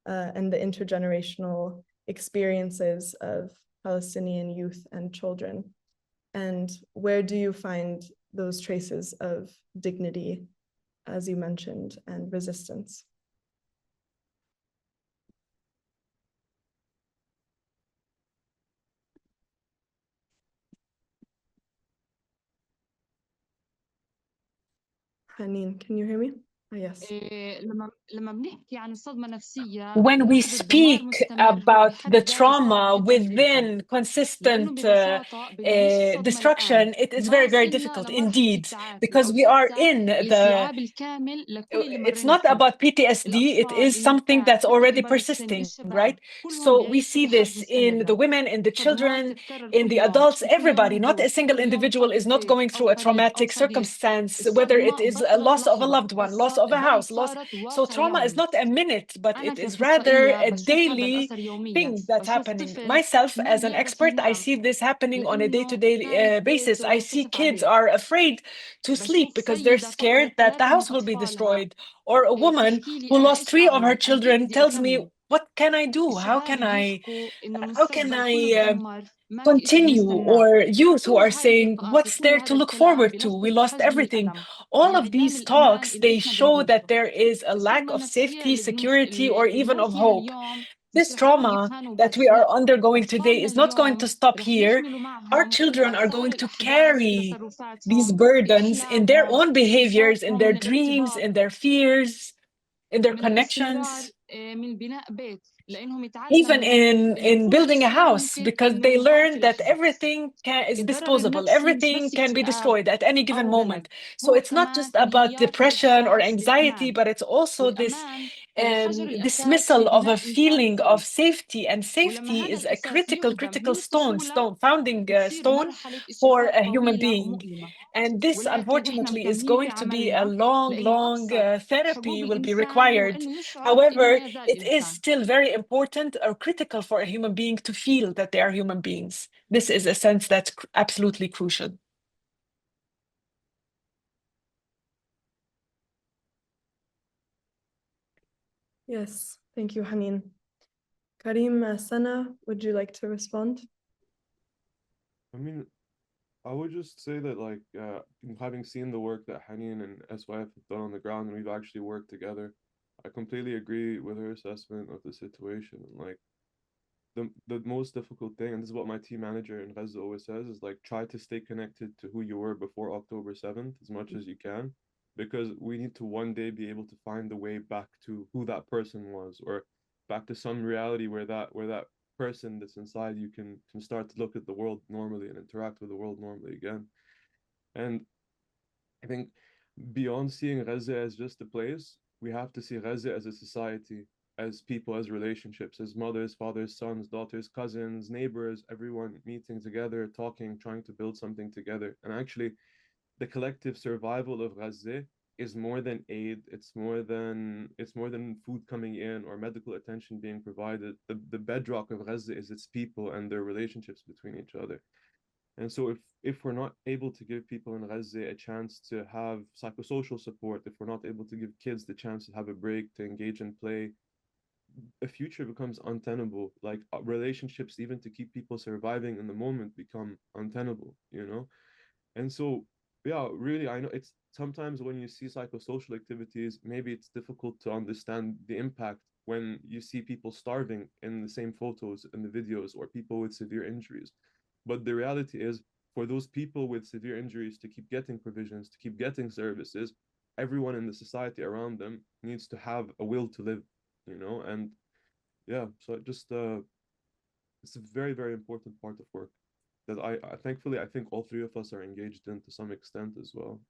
S1: and the intergenerational experiences of Palestinian youth and children? And where do you find those traces of dignity, as you mentioned, and resistance? Haneen, can you hear me? Yes.
S4: لما بنحكي عن الصدمة النفسية
S5: When we
S4: لحظة دمار
S5: speak
S4: مستمر هو
S5: about
S4: بحد
S5: the
S4: ذاته صعب
S5: trauma
S4: جدا في الفهم
S5: within
S4: لأنه
S5: consistent
S4: ببساطة بنعيش الصدمة
S5: destruction,
S4: الآن
S5: it is
S4: ما
S5: very, very
S4: وصلنا
S5: difficult
S4: لمرحلة
S5: indeed,
S4: التعافي
S5: because
S4: أو
S5: we are
S4: حتى
S5: in the
S4: الاستيعاب الكامل لكل اللي
S5: it's
S4: مرينا
S5: not
S4: فيه.
S5: about PTSD, it
S4: الأطفال،
S5: is something
S4: النساء،
S5: that's
S4: حتى
S5: already
S4: كبار السن،
S5: persisting,
S4: الشباب،
S5: right?
S4: كلهم
S5: So we
S4: بيعيشوا
S5: see
S4: بحرب
S5: this in the
S4: مستمرة.
S5: women, in the
S4: صدمات
S5: children,
S4: تتكرر
S5: in
S4: كل
S5: the
S4: يوم
S5: adults,
S4: وكل يوم
S5: everybody. Not a
S4: موجوع.
S5: single
S4: كل يوم
S5: individual
S4: فقد
S5: is not
S4: شيء
S5: going
S4: أو
S5: through a
S4: قريب أو
S5: traumatic
S4: صديق.
S5: circumstance, whether it
S4: الصدمة
S5: is a
S4: بطلت
S5: loss of a
S4: لحظة
S5: loved one, loss of a
S4: بل
S5: house, loss.
S4: صارت
S5: So
S4: واقع
S5: trauma is
S4: يومي.
S5: not a minute, but
S4: أنا
S5: it is rather
S4: كأخصائية
S5: a
S4: بشوف هذا
S5: daily
S4: الأثر يوميا.
S5: thing that's
S4: بشوف
S5: happening.
S4: طفل
S5: Myself,
S4: ما
S5: as an
S4: بيعرف
S5: expert, I
S4: ينام
S5: see this happening on a
S4: لأنه
S5: day-to-day
S4: خايف
S5: basis. I
S4: بيته
S5: see
S4: ينكشف
S5: kids
S4: عليه.
S5: are afraid to sleep
S4: بشوف
S5: because they're
S4: سيدة
S5: scared
S4: فقدت
S5: that the
S4: 3 من
S5: house will be
S4: أطفالها
S5: destroyed. Or a woman
S4: بتحكي لي
S5: who
S4: أنا
S5: lost
S4: إيش
S5: 3 of her
S4: أعمل؟ قد إيه
S5: children
S4: بدي
S5: tells me,
S4: أكمل؟
S5: what can I do? How
S4: الشباب
S5: can I
S4: بيحكوا إنه
S5: how can
S4: المستقبل كله
S5: I
S4: تدمر ما في إشي
S5: continue?
S4: بنستناه.
S5: Or youth who
S4: كل
S5: are
S4: هاي
S5: saying,
S4: اللقاءات
S5: what's
S4: وكل
S5: there to
S4: هذا
S5: look
S4: الكلام
S5: forward to? We
S4: بلصق
S5: lost
S4: بحجم
S5: everything.
S4: الألم
S5: All of
S4: وانعدام
S5: these
S4: الأمان
S5: talks,
S4: اللي
S5: they
S4: إحنا
S5: show that
S4: بنعيشه.
S5: there is a lack
S4: الصدمة
S5: of
S4: النفسية
S5: safety,
S4: اللي
S5: security, or
S4: اللي
S5: even
S4: بنمر
S5: of
S4: فيها
S5: hope.
S4: اليوم مش
S5: This
S4: رح نحكي
S5: trauma
S4: عنه
S5: that
S4: بس
S5: we are
S4: لا
S5: undergoing today
S4: أطفالنا
S5: is not going to
S4: اليوم
S5: stop
S4: رح
S5: here.
S4: يحملوا
S5: Our
S4: معهم
S5: children are
S4: آثار
S5: going to
S4: الأحداث
S5: carry these
S4: بتصرفاتهم
S5: burdens in their
S4: بأحلامهم
S5: own behaviors, in
S4: بصوتهم
S5: their
S4: من
S5: dreams,
S4: الارتباط
S5: in their fears, in their
S4: من الاستمرار
S5: connections,
S4: من بناء بيت لأنهم
S5: even
S4: يتعلموا إنه
S5: in
S4: كل
S5: building a
S4: إشي
S5: house,
S4: ممكن
S5: because
S4: إنه
S5: they
S4: ينهار في
S5: learn that
S4: لحظة.
S5: everything is
S4: الضرر
S5: disposable,
S4: النفسي مش
S5: everything
S4: بس
S5: can be
S4: اكتئاب
S5: destroyed at any given
S4: أو
S5: moment.
S4: قلق
S5: So
S4: هو
S5: it's not
S4: كمان
S5: just about
S4: غياب
S5: depression or
S4: الإحساس
S5: anxiety,
S4: بالأمان
S5: but it's also this
S4: والأمان هو الحجر الأساس في
S5: dismissal of a
S4: بناء إنسان
S5: feeling
S4: قوي
S5: of safety, and
S4: ولما
S5: safety
S4: هذا
S5: is a
S4: الأساس يهدم من
S5: critical
S4: الطفولة
S5: founding
S4: بتصير
S5: stone
S4: مرحلة
S5: for
S4: الشفاء
S5: a human
S4: طويلة
S5: being.
S4: ومؤلمة.
S5: And this,
S4: ولكن إحنا
S5: unfortunately, is
S4: مكملين في
S5: going to be a
S4: عملنا
S5: long,
S4: لأنه
S5: long
S4: أبسط
S5: therapy
S4: حقوق
S5: will be
S4: الإنسان هو
S5: required.
S4: إنه يشعر إنه
S5: However,
S4: ما يزال
S5: it is
S4: إنسان.
S5: still very important or critical for a human being to feel that they are human beings. This is a sense that's absolutely crucial.
S1: Yes, thank you, Haneen. Karim, Sanah, would you like to respond?
S3: I mean, I would just say that, like, having seen the work that Haneen and SYF have done on the ground, and we've actually worked together, I completely agree with her assessment of the situation. Like, the most difficult thing, and this is what my team manager in Gaza always says, is like try to stay connected to who you were before October 7th as much as you can, because we need to one day be able to find the way back to who that person was, or back to some reality where that person that's inside you can start to look at the world normally and interact with the world normally again. And I think beyond seeing Gaza as just a place, we have to see Gaza as a society, as people, as relationships, as mothers, fathers, sons, daughters, cousins, neighbors, everyone meeting together, talking, trying to build something together. And actually, the collective survival of Gaza is more than aid. It's more than food coming in or medical attention being provided. The bedrock of Gaza is its people and their relationships between each other. And so if we're not able to give people in Gaza a chance to have psychosocial support, if we're not able to give kids the chance to have a break, to engage and play, a future becomes untenable. Like relationships, even to keep people surviving in the moment, become untenable, you know? And so, yeah, really, I know it's sometimes when you see psychosocial activities, maybe it's difficult to understand the impact when you see people starving in the same photos and the videos, or people with severe injuries. But the reality is, for those people with severe injuries to keep getting provisions, to keep getting services, everyone in the society around them needs to have a will to live, you know? And yeah, so it just it's a very, very important part of work that I thankfully I think all three of us are engaged in to some extent as well.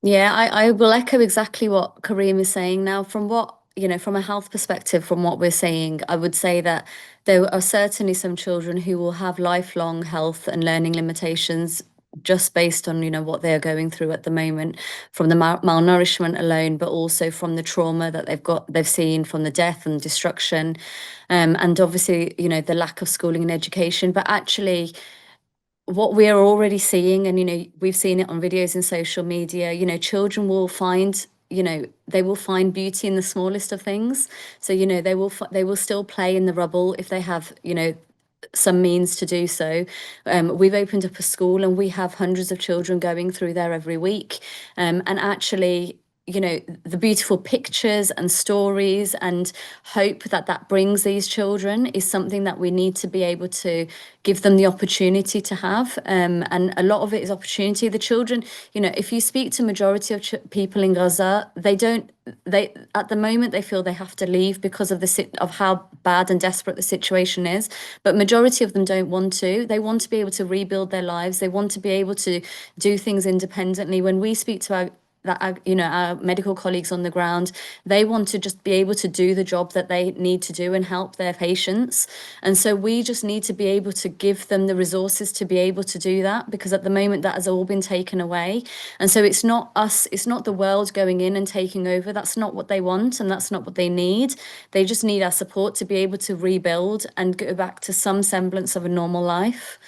S2: Yeah, I will echo exactly what Karim is saying now. From what, from a health perspective, from what we're saying, I would say that there are certainly some children who will have lifelong health and learning limitations just based on, what they're going through at the moment, from the malnourishment alone, but also from the trauma that they've seen from the death and destruction, and obviously, the lack of schooling and education. But actually, what we are already seeing, and we've seen it on videos in social media, children will find you know, they will find beauty in the smallest of things. So, you know, they will still play in the rubble if they have, you know, some means to do so. We've opened up a school and we have hundreds of children going through there every week. And actually, you know, the beautiful pictures and stories and hope that that brings these children is something that we need to be able to give them the opportunity to have. And a lot of it is opportunity. The children, you know, if you speak to majority of people in Gaza, they at the moment they feel they have to leave because of of how bad and desperate the situation is, but majority of them don't want to. They want to be able to rebuild their lives. They want to be able to do things independently. When we speak to our medical colleagues on the ground, they want to just be able to do the job that they need to do and help their patients. And so we just need to be able to give them the resources to be able to do that, because at the moment that has all been taken away. And so it's not us, it's not the world going in and taking over. That's not what they want and that's not what they need. They just need our support to be able to rebuild and go back to some semblance of a normal life.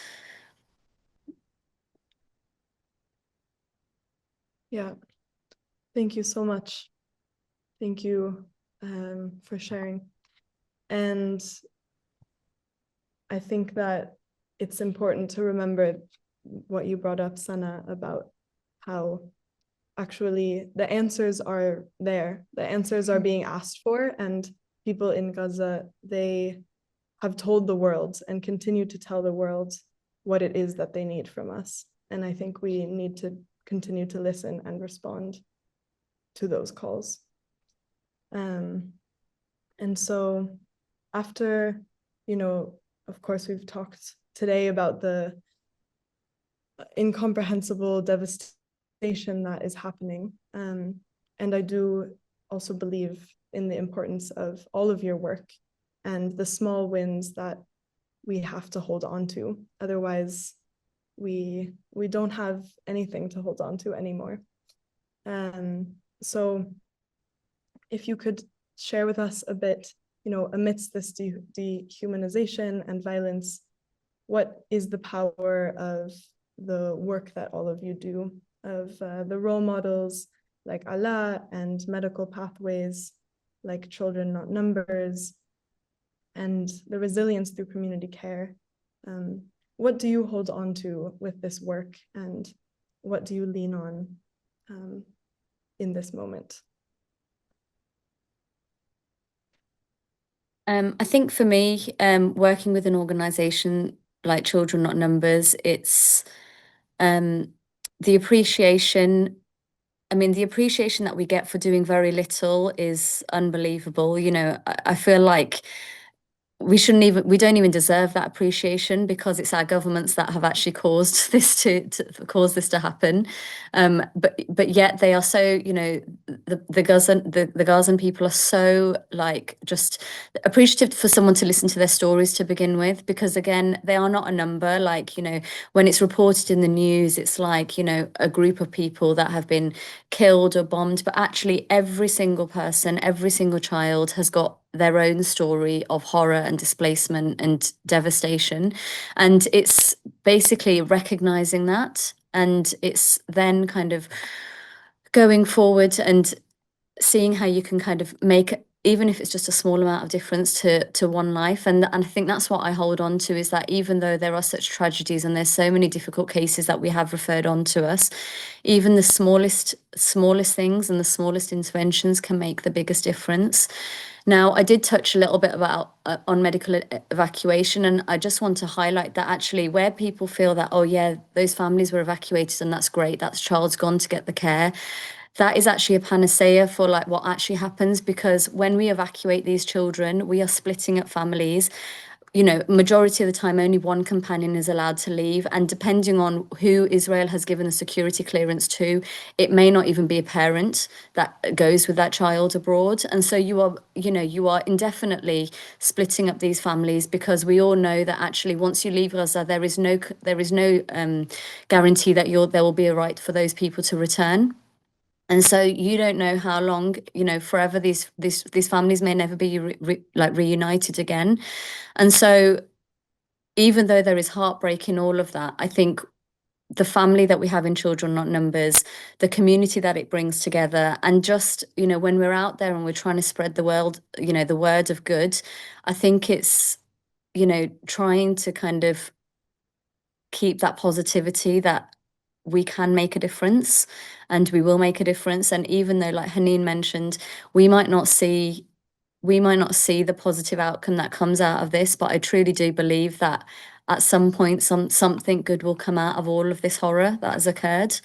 S1: Yeah. Thank you so much. Thank you for sharing. And I think that it's important to remember what you brought up, Sanah, about how actually the answers are there. The answers are being asked for, and people in Gaza, they have told the world and continue to tell the world what it is that they need from us. And I think we need to continue to listen and respond to those calls. And so after, you know, of course, we've talked today about the incomprehensible devastation that is happening. And I do also believe in the importance of all of your work and the small wins that we have to hold on to. Otherwise, we don't have anything to hold on to anymore. So if you could share with us a bit, you know, amidst this dehumanization and violence, what is the power of the work that all of you do, of the role models like Allah and medical pathways like Children Not Numbers, and the resilience through community care? What do you hold on to with this work, and what do you lean on in this moment?
S2: I think for me, working with an organization like Children Not Numbers, it's the appreciation. I mean, the appreciation that we get for doing very little is unbelievable. You know, I feel like we don't even deserve that appreciation, because it's our governments that have actually caused this to happen. But yet they are so, you know, the Gazan people are so like just appreciative for someone to listen to their stories to begin with, because again, they are not a number. Like, you know, when it's reported in the news, it's like, you know, a group of people that have been killed or bombed, but actually every single person, every single child has got their own story of horror and displacement and devastation. And it's basically recognizing that, and it's then kind of going forward and seeing how you can kind of make, even if it's just a small amount of difference to one life. And I think that's what I hold on to, is that even though there are such tragedies and there's so many difficult cases that we have referred on to us, even the smallest things and the smallest interventions can make the biggest difference. Now, I did touch a little bit about on medical evacuation, and I just want to highlight that actually where people feel that, oh yeah, those families were evacuated and that's great, that's child's gone to get the care, that is actually a panacea for like what actually happens, because when we evacuate these children, we are splitting up families. You know, majority of the time, only one companion is allowed to leave. And depending on who Israel has given the security clearance to, it may not even be a parent that goes with that child abroad. And so you are indefinitely splitting up these families, because we all know that actually once you leave Gaza, there is no guarantee that there will be a right for those people to return. And so you don't know how long, you know, forever these families may never be reunited again. And so even though there is heartbreak in all of that, I think the family that we have in Children Not Numbers, the community that it brings together, and just, you know, when we're out there and we're trying to spread the world, you know, the word of good, I think it's, you know, trying to kind of keep that positivity that we can make a difference and we will make a difference. And even though, like Haneen mentioned, we might not see the positive outcome that comes out of this, but I truly do believe that at some point something good will come out of all of this horror that has occurred.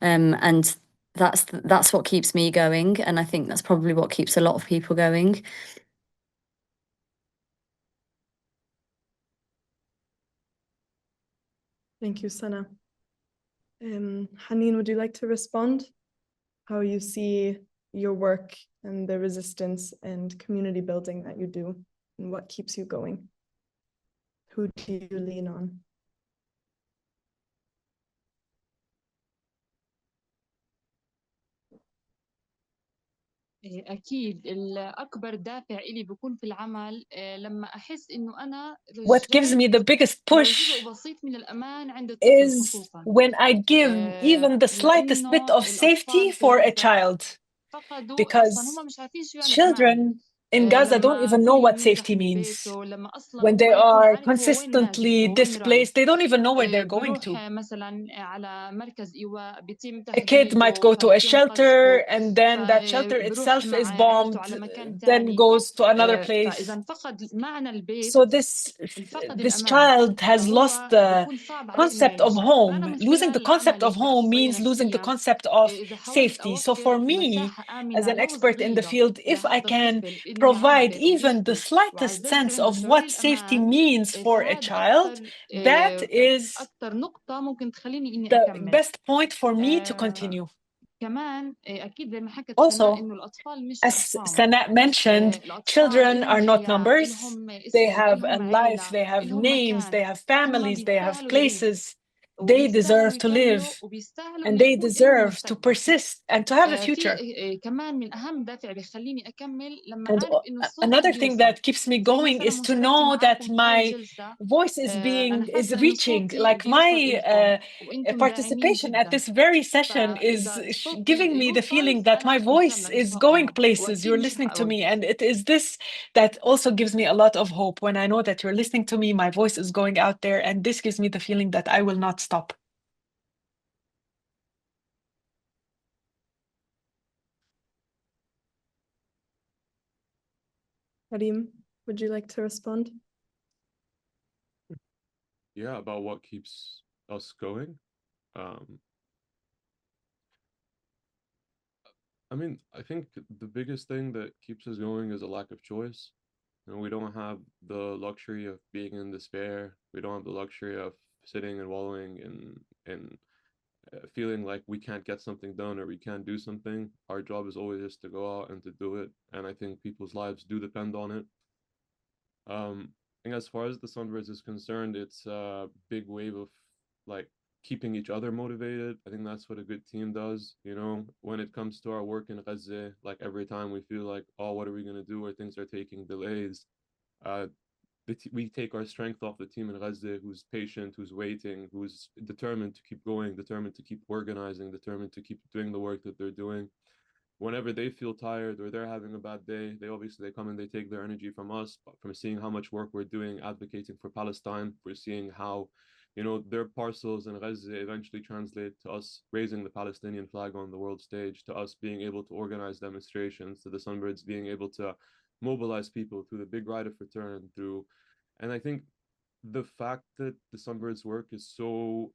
S2: And that's what keeps me going, and I think that's probably what keeps a lot of people going.
S1: Thank you, Sanah. Haneen, would you like to respond? How you see your work and the resistance and community building that you do, and what keeps you going? Who do you lean on?
S4: أكيد الأكبر دافع إلي بيكون في العمل لما أحس إنه أنا
S5: What gives me the biggest push
S4: جزء بسيط من الأمان عند الطفل
S5: is
S4: خصوصا
S5: when I give even the slightest bit
S4: لأنه
S5: of safety
S4: الأطفال في
S5: for a
S4: غزة
S5: child,
S4: فقدوا أصلا
S5: because
S4: هم مش عارفين شو يعني أمان
S5: children in Gaza don't
S4: لما
S5: even know
S4: كل
S5: what
S4: يوم
S5: safety
S4: ينزح من
S5: means.
S4: بيته لما أصلا
S5: When
S4: هو
S5: they
S4: يكون
S5: are
S4: عارف هو وين نازل
S5: consistently
S4: هو وين رايح
S5: displaced, they don't even know where they're going
S4: بروح
S5: to.
S4: مثلا على مركز إيواء بيتم
S5: A kid might
S4: تهديده
S5: go to a
S4: فبينقذفوا
S5: shelter, and then that shelter
S4: فبروح
S5: itself
S4: مع
S5: is
S4: عيلته
S5: bombed,
S4: على مكان
S5: then
S4: تاني
S5: goes to another place.
S4: فإذا انفقد معنى البيت
S5: So this
S4: انفقد
S5: this
S4: الأمان
S5: child has lost
S4: فهو
S5: the
S4: بيكون صعب عليه إنه
S5: concept of
S4: يعيش فأنا
S5: home.
S4: من
S5: Losing the
S4: خلال
S5: concept
S4: عملي
S5: of home
S4: كأخصائية
S5: means losing the
S4: نفسية
S5: concept of
S4: إذا حاولت
S5: safety. So for
S4: أوفر
S5: me,
S4: مساحة
S5: as
S4: آمنة
S5: an
S4: لو
S5: expert in the
S4: صغيرة
S5: field, if I
S4: لهذا
S5: can
S4: الطفل إنه
S5: provide
S4: يعبر
S5: even the
S4: ويحكي
S5: slightest sense
S4: وأعزز له
S5: of
S4: شعور
S5: what safety
S4: الأمان
S5: means for a
S4: فهذا
S5: child,
S4: أكتر
S5: that is
S4: أكتر نقطة ممكن تخليني إني
S5: the
S4: أكمل
S5: best point for me to
S4: آه،
S5: continue.
S4: كمان أكيد زي ما حكت سناء
S5: Also,
S4: إنه الأطفال مش
S5: as
S4: أرقام
S5: Sanaa mentioned,
S4: الأطفال
S5: children
S4: إلهم
S5: are not
S4: حياة
S5: numbers.
S4: إلهم
S5: They
S4: اسم
S5: have a
S4: إلهم
S5: life,
S4: عيلة
S5: they have
S4: إلهم
S5: names, they
S4: مكان
S5: have
S4: هم
S5: families, they have
S4: بيستاهلوا يعيشوا
S5: places. They
S4: وبيستاهلوا
S5: deserve to
S4: يكملوا
S5: live,
S4: وبيستاهلوا
S5: and
S4: إنه
S5: they
S4: يكون إلهم
S5: deserve to
S4: مستقبل
S5: persist and to have a
S4: في
S5: future.
S4: كمان من أهم دافع بيخليني أكمل لما
S5: And
S4: أعرف إنه صوتي
S5: another thing
S4: بيوصل
S5: that keeps me
S4: زي
S5: going
S4: مثلا
S5: is to
S4: مشاركتي
S5: know that
S4: معاكم في هاي
S5: my
S4: الجلسة
S5: voice is
S4: أنا
S5: is
S4: حاسة إنه
S5: reaching,
S4: صوتي
S5: like
S4: بيوصل
S5: my
S4: إلكم وإنتم داعمين
S5: participation at
S4: جدا
S5: this very session is
S4: فإذا الصوت
S5: giving me the
S4: يوصل
S5: feeling that my
S4: أنا مسامة
S5: voice
S4: إن
S5: is
S4: شاء
S5: going
S4: الله
S5: places.
S4: وأكيد
S5: You're
S4: مش رح
S5: listening to me,
S4: أوقف
S5: and it is this that also gives me a lot of hope. When I know that you're listening to me, my voice is going out there, and this gives me the feeling that I will not stop.
S1: Karim, would you like to respond?
S3: Yeah, about what keeps us going. I mean, I think the biggest thing that keeps us going is a lack of choice. You know, we don't have the luxury of being in despair. We don't have the luxury of sitting and wallowing in feeling like we can't get something done or we can't do something. Our job is always just to go out and to do it, and I think people's lives do depend on it. And as far as the Sunbirds is concerned, it's a big wave of like keeping each other motivated. I think that's what a good team does. You know, when it comes to our work in Gaza, like every time we feel like, oh, what are we gonna do? Or things are taking delays. Uh, we take our strength off the team in Gaza, who's patient, who's waiting, who's determined to keep going, determined to keep organizing, determined to keep doing the work that they're doing. Whenever they feel tired or they're having a bad day, they come and they take their energy from us, from seeing how much work we're doing advocating for Palestine, for seeing how, you know, their parcels in Gaza eventually translate to us raising the Palestinian flag on the world stage, to us being able to organize demonstrations, to the Sunbirds being able to mobilize people through the big right of return, through, and I think the fact that the Sunbirds work is so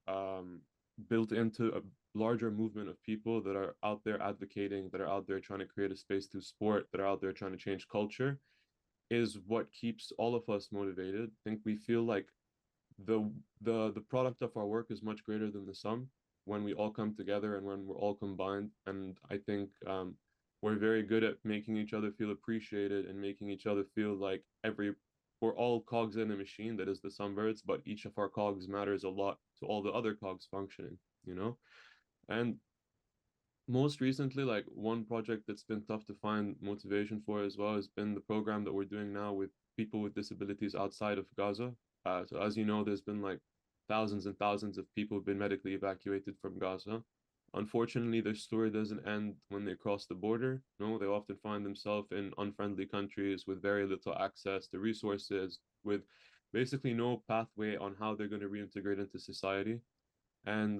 S3: built into a larger movement of people that are out there advocating, that are out there trying to create a space through sport, that are out there trying to change culture, is what keeps all of us motivated. I think we feel like the product of our work is much greater than the sum when we all come together and when we're all combined. And I think we're very good at making each other feel appreciated and making each other feel like we're all cogs in a machine that is the Sunbirds, but each of our cogs matters a lot to all the other cogs functioning, you know? And most recently, like one project that's been tough to find motivation for as well has been the program that we're doing now with people with disabilities outside of Gaza. So as you know, there's been like thousands and thousands of people have been medically evacuated from Gaza. Unfortunately, their story doesn't end when they cross the border. No, they often find themselves in unfriendly countries with very little access to resources, with basically no pathway on how they're going to reintegrate into society. And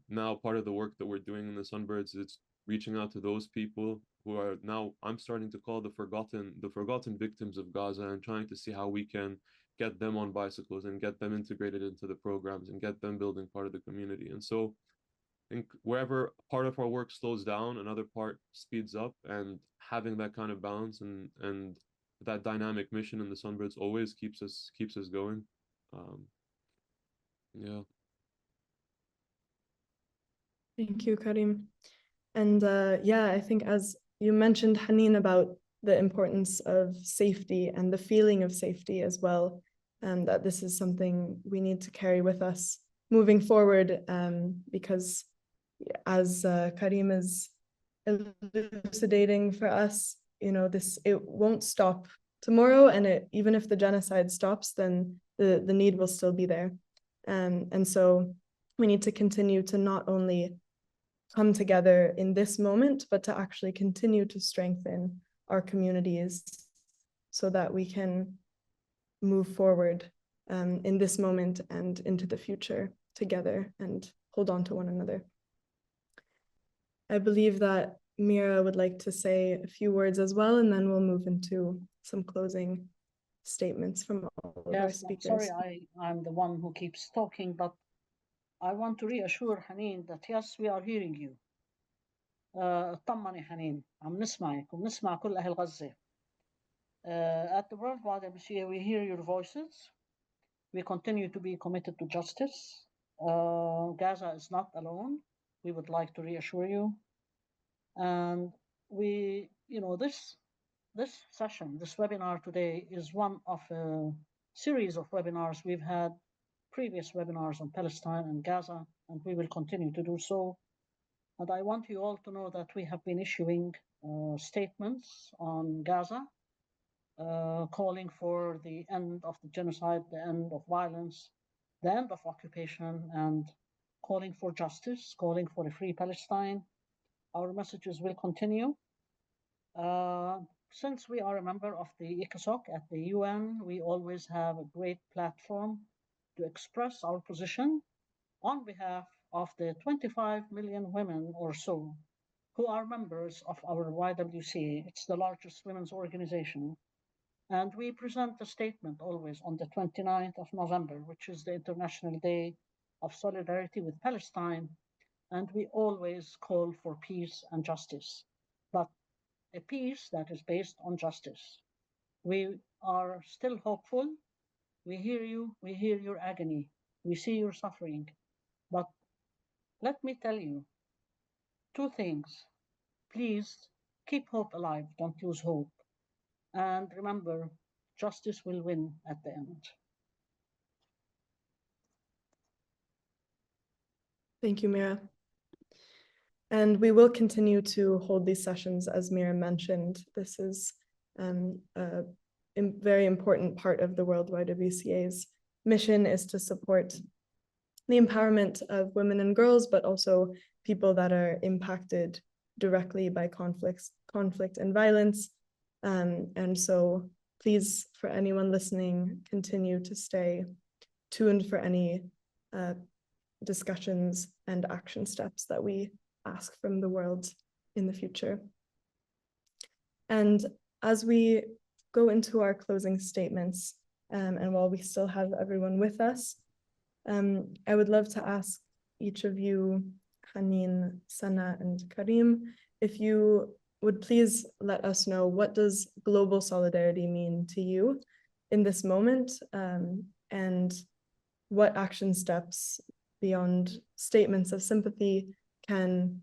S3: now part of the work that we're doing in the Sunbirds is reaching out to those people who are now, I'm starting to call the forgotten victims of Gaza, and trying to see how we can get them on bicycles and get them integrated into the programs and get them building part of the community. And so I think wherever part of our work slows down, another part speeds up, and having that kind of balance and that dynamic mission in the Sunbirds always keeps us going. Yeah.
S1: Thank you, Karim. And yeah, I think as you mentioned, Haneen, about the importance of safety and the feeling of safety as well, and that this is something we need to carry with us moving forward, because as Karim is elucidating for us, you know, it won't stop tomorrow, and even if the genocide stops, then the need will still be there. And so we need to continue to not only come together in this moment, but to actually continue to strengthen our communities so that we can move forward in this moment and into the future together and hold on to one another. I believe that Mira would like to say a few words as well, and then we'll move into some closing statements from all of our speakers.
S6: Sorry, I'm the one who keeps talking, but I want to reassure Haneen that yes, we are hearing you. اطمني حنين، عم نسمعك وبنسمع كل أهل غزة. At the World YWCA, we hear your voices. We continue to be committed to justice. Gaza is not alone. We would like to reassure you. And we, you know, this session, this webinar today is one of a series of webinars. We've had previous webinars on Palestine and Gaza, and we will continue to do so. And I want you all to know that we have been issuing statements on Gaza, calling for the end of the genocide, the end of violence, the end of occupation, and calling for justice, calling for a free Palestine. Our messages will continue. Since we are a member of the ECOSOC at the UN, we always have a great platform to express our position on behalf of the 25 million women or so who are members of our YWCA. It's the largest women's organization. And we present a statement always on the 29th of November, which is the International Day of Solidarity with Palestine. And we always call for peace and justice, but a peace that is based on justice. We are still hopeful. We hear you. We hear your agony. We see your suffering. But let me tell you two things. Please keep hope alive. Don't lose hope. And remember, justice will win at the end.
S1: Thank you, Mira. And we will continue to hold these sessions, as Mira mentioned. This is a very important part of the World YWCA's mission, is to support the empowerment of women and girls, but also people that are impacted directly by conflict and violence. And so please, for anyone listening, continue to stay tuned for any discussions and action steps that we ask from the world in the future. And as we go into our closing statements, and while we still have everyone with us, I would love to ask each of you, Haneen, Sanah, and Karim, if you would please let us know, what does global solidarity mean to you in this moment, and what action steps beyond statements of sympathy can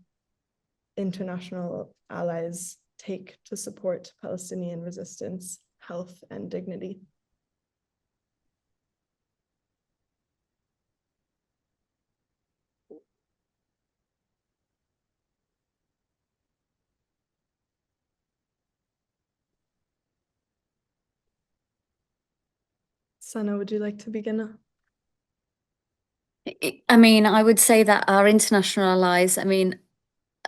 S1: international allies take to support Palestinian resistance, health, and dignity? Sanah, would you like to begin?
S2: I mean, I would say that our international allies, I mean,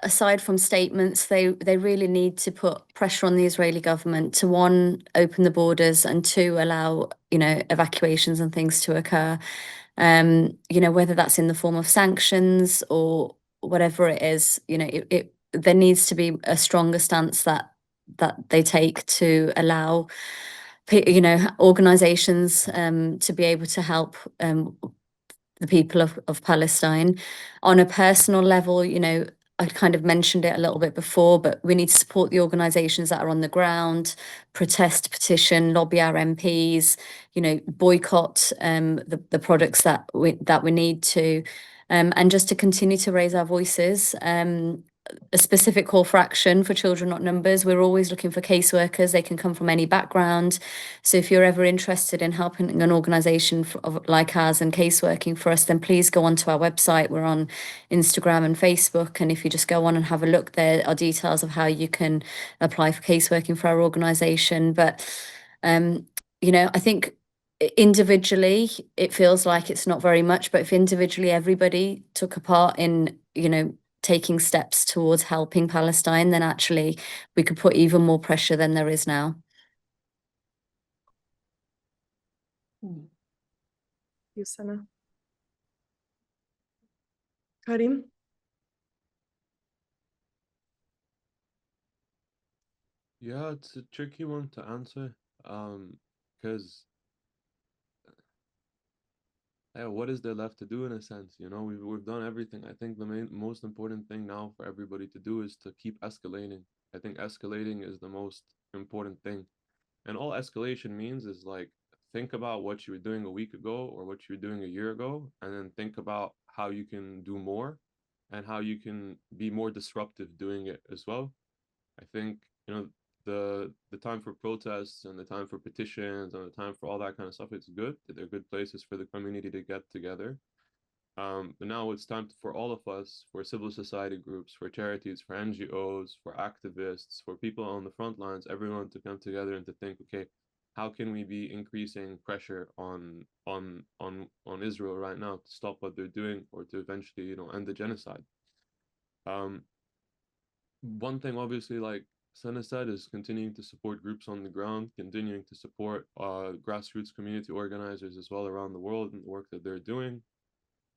S2: aside from statements, they really need to put pressure on the Israeli government to, one, open the borders, and two, allow, evacuations and things to occur. Whether that's in the form of sanctions or whatever it is, there needs to be a stronger stance that they take to allow organizations to be able to help the people of Palestine. On a personal level, I kind of mentioned it a little bit before, but we need to support the organizations that are on the ground, protest, petition, lobby our MPs, boycott the products that we need to, and just to continue to raise our voices. A specific call for action for Children Not Numbers. We're always looking for caseworkers. They can come from any background. So if you're ever interested in helping an organisation like ours and caseworking for us, then please go onto our website. We're on Instagram and Facebook. And if you just go on and have a look, there are details of how you can apply for caseworking for our organisation. But, I think individually, it feels like it's not very much, but if individually everybody took a part in, taking steps towards helping Palestine, then actually we could put even more pressure than there is now.
S1: You, Sanah. Karim?
S3: Yeah, it's a tricky one to answer. Because what is there left to do in a sense? We've done everything. I think the most important thing now for everybody to do is to keep escalating. I think escalating is the most important thing. And all escalation means is like, think about what you were doing a week ago or what you were doing a year ago, and then think about how you can do more and how you can be more disruptive doing it as well. I think, the time for protests and the time for petitions and the time for all that kind of stuff, it's good. They're good places for the community to get together. But now it's time for all of us, for civil society groups, for charities, for NGOs, for activists, for people on the front lines, everyone to come together and to think, okay, how can we be increasing pressure on Israel right now to stop what they're doing or to eventually, end the genocide? One thing, obviously, like Sanah said, is continuing to support groups on the ground, continuing to support grassroots community organizers as well around the world and the work that they're doing.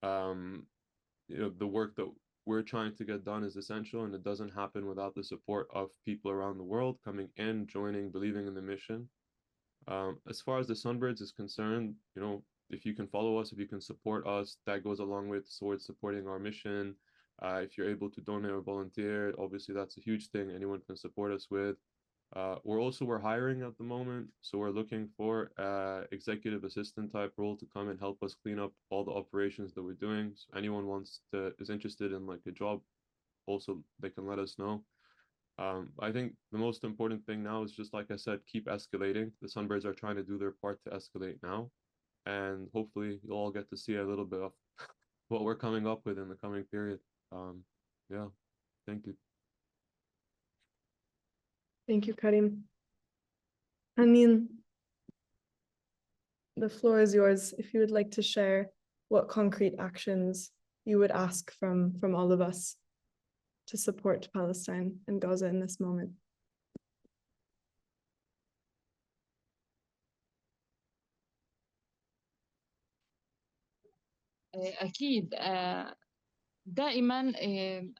S3: The work that we're trying to get done is essential, and it doesn't happen without the support of people around the world coming in, joining, believing in the mission. As far as the Sunbirds is concerned, if you can follow us, if you can support us, that goes a long way towards supporting our mission. If you're able to donate or volunteer, obviously that's a huge thing anyone can support us with. We're hiring at the moment, so we're looking for executive assistant type role to come and help us clean up all the operations that we're doing. So anyone is interested in like a job, also they can let us know. I think the most important thing now is just like I said, keep escalating. The Sunbirds are trying to do their part to escalate now, and hopefully you'll all get to see a little bit of what we're coming up with in the coming period. Yeah, thank you.
S1: Thank you, Karim. Haneen, the floor is yours. If you would like to share what concrete actions you would ask from all of us to support Palestine and Gaza in this moment.
S4: أكيد دائما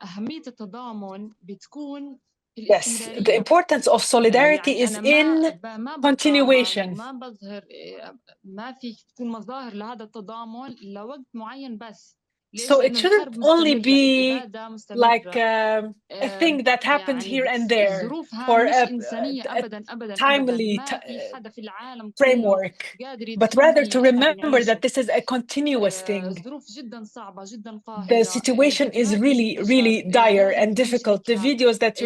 S4: أهمية التضامن بتكون في
S5: Yes, the
S4: الاستمرارية.
S5: importance of solidarity
S4: يعني
S5: is
S4: أنا
S5: in
S4: ما بتضامن
S5: continuation.
S4: وما بظهر ما في تكون مظاهر لهذا التضامن لوقت معين بس. ليش؟
S5: So it
S4: لأنه
S5: shouldn't
S4: الحرب
S5: only
S4: مستمرة،
S5: be
S4: الإبادة
S5: like
S4: مستمرة.
S5: a thing that happens
S4: يعني
S5: here and there
S4: الظروف هاي
S5: for
S4: مش
S5: a
S4: إنسانية أبدا أبدا أبدا.
S5: timely
S4: ما في حدا في العالم كله
S5: framework,
S4: قادر
S5: but rather
S4: يتحمل
S5: to
S4: اللي إحنا
S5: remember
S4: بنعيشه.
S5: that this is a continuous thing.
S4: ظروف جدا صعبة جدا قاهرة.
S5: The situation is really, really dire and difficult. The videos that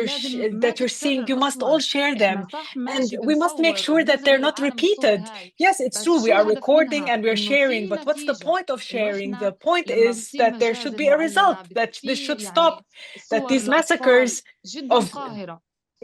S5: you're seeing, you must all share them, and we must make sure that they're not repeated. Yes, it's true, we are recording and we're sharing, but what's the point of sharing? The point is that there should be a result, that this should stop, that these massacres of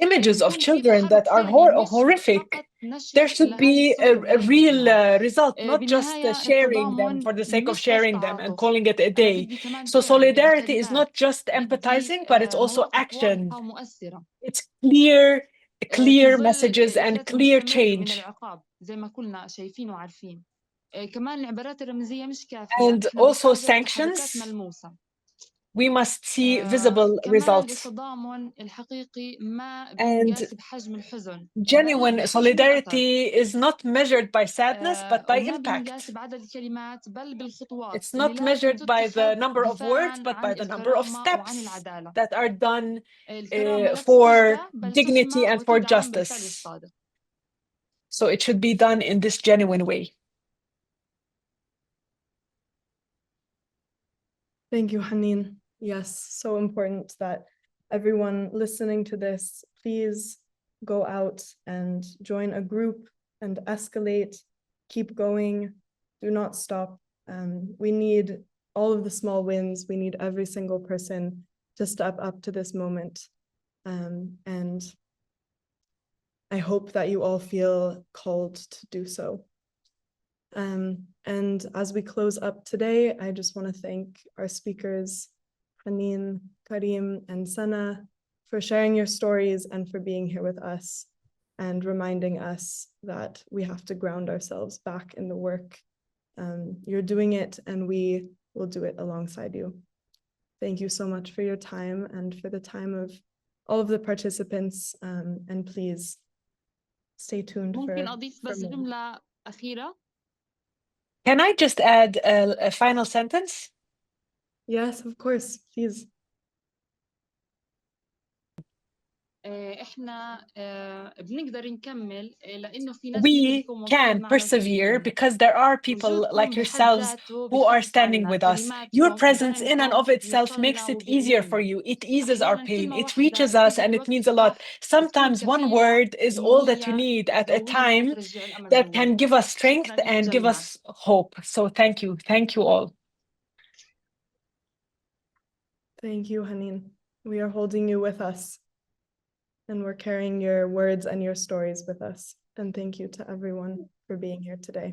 S5: images of
S4: يكون في
S5: children that are
S4: تحرك ثاني مش
S5: horrific.
S4: فقط نشر
S5: There should
S4: لهاي
S5: be
S4: الصور
S5: a
S4: وهاي
S5: real
S4: الفيديوهات.
S5: result, not just
S4: بالنهاية
S5: sharing them
S4: التضامن
S5: for the sake of
S4: مش بس
S5: sharing them and
S4: تعاطف،
S5: calling it a day.
S4: بدي كمان
S5: So
S4: فعل، بدي
S5: solidarity is
S4: كلمات،
S5: not just
S4: بدي
S5: empathizing, but it's also
S4: مواقف
S5: action.
S4: واضحة ومؤثرة.
S5: It's clear
S4: في
S5: clear
S4: ظل
S5: messages and
S4: الثreat
S5: clear
S4: المستمر من
S5: change.
S4: العقاب زي ما كلنا شايفين وعارفين. كمان العبارات الرمزية مش كافية،
S5: And
S4: احنا
S5: also
S4: بحاجة لتحركات
S5: sanctions.
S4: ملموسة.
S5: We must see visible
S4: كمان
S5: results.
S4: التضامن الحقيقي ما
S5: And
S4: بينقاس بحجم الحزن،
S5: genuine
S4: بل بحجم الأثر.
S5: solidarity is not measured by sadness, but by
S4: وما بينقاس
S5: impact.
S4: بعدد الكلمات بل بالخطوات
S5: It's
S4: اللي
S5: not
S4: لازم
S5: measured by the
S4: تتخذ
S5: number of words,
S4: دفاعاً
S5: but by
S4: عن
S5: the number of
S4: الكرامة وعن
S5: steps
S4: العدالة.
S5: that are done
S4: الكرامة لا
S5: for
S4: تستهدى بل
S5: dignity
S4: تحمى
S5: and for
S4: وتدعم بالفعل
S5: justice.
S4: الصادق.
S5: So it should be done in this genuine way.
S1: Thank you, Haneen. Yes, so important that everyone listening to this, please go out and join a group and escalate, keep going, do not stop. We need all of the small wins. We need every single person to step up to this moment. And I hope that you all feel called to do so. And as we close up today, I just want to thank our speakers, Haneen, Karim, and Sanah, for sharing your stories and for being here with us and reminding us that we have to ground ourselves back in the work. You're doing it, and we will do it alongside you. Thank you so much for your time and for the time of all of the participants. And please stay tuned
S4: ممكن أضيف
S1: for
S4: بس
S1: more.
S4: جملة أخيرة؟
S5: Can I just add a final sentence?
S1: Yes, of course, please.
S4: إحنا بنقدر نكمل لأنه في ناس
S5: We
S4: مثلكم
S5: can
S4: واقفين معنا
S5: persevere
S4: وساندين.
S5: because there are people
S4: وجودكم
S5: like
S4: بحد
S5: yourselves
S4: ذاته
S5: who are
S4: بخفف
S5: standing
S4: عنا،
S5: with us. Your
S4: كلماتكم
S5: presence in and
S4: ودعمكم
S5: of itself makes
S4: بيوصلنا
S5: it easier for
S4: وبيقوينا.
S5: you. It eases our
S4: أحيانا
S5: pain.
S4: كلمة
S5: It
S4: واحدة
S5: reaches us
S4: بتيجي
S5: and it
S4: بالوقت
S5: means a lot.
S4: الصح بتكون
S5: Sometimes one
S4: كفيلة
S5: word is
S4: إنه
S5: all that you
S4: هي
S5: need at a
S4: تقوينا
S5: time
S4: وترجع الأمل
S5: that
S4: جوا.
S5: can give us strength
S4: شكراً لكم
S5: and give
S4: جميعاً.
S5: us hope. So thank you. Thank you all.
S1: Thank you, Haneen. We are holding you with us, and we're carrying your words and your stories with us. And thank you to everyone for being here today.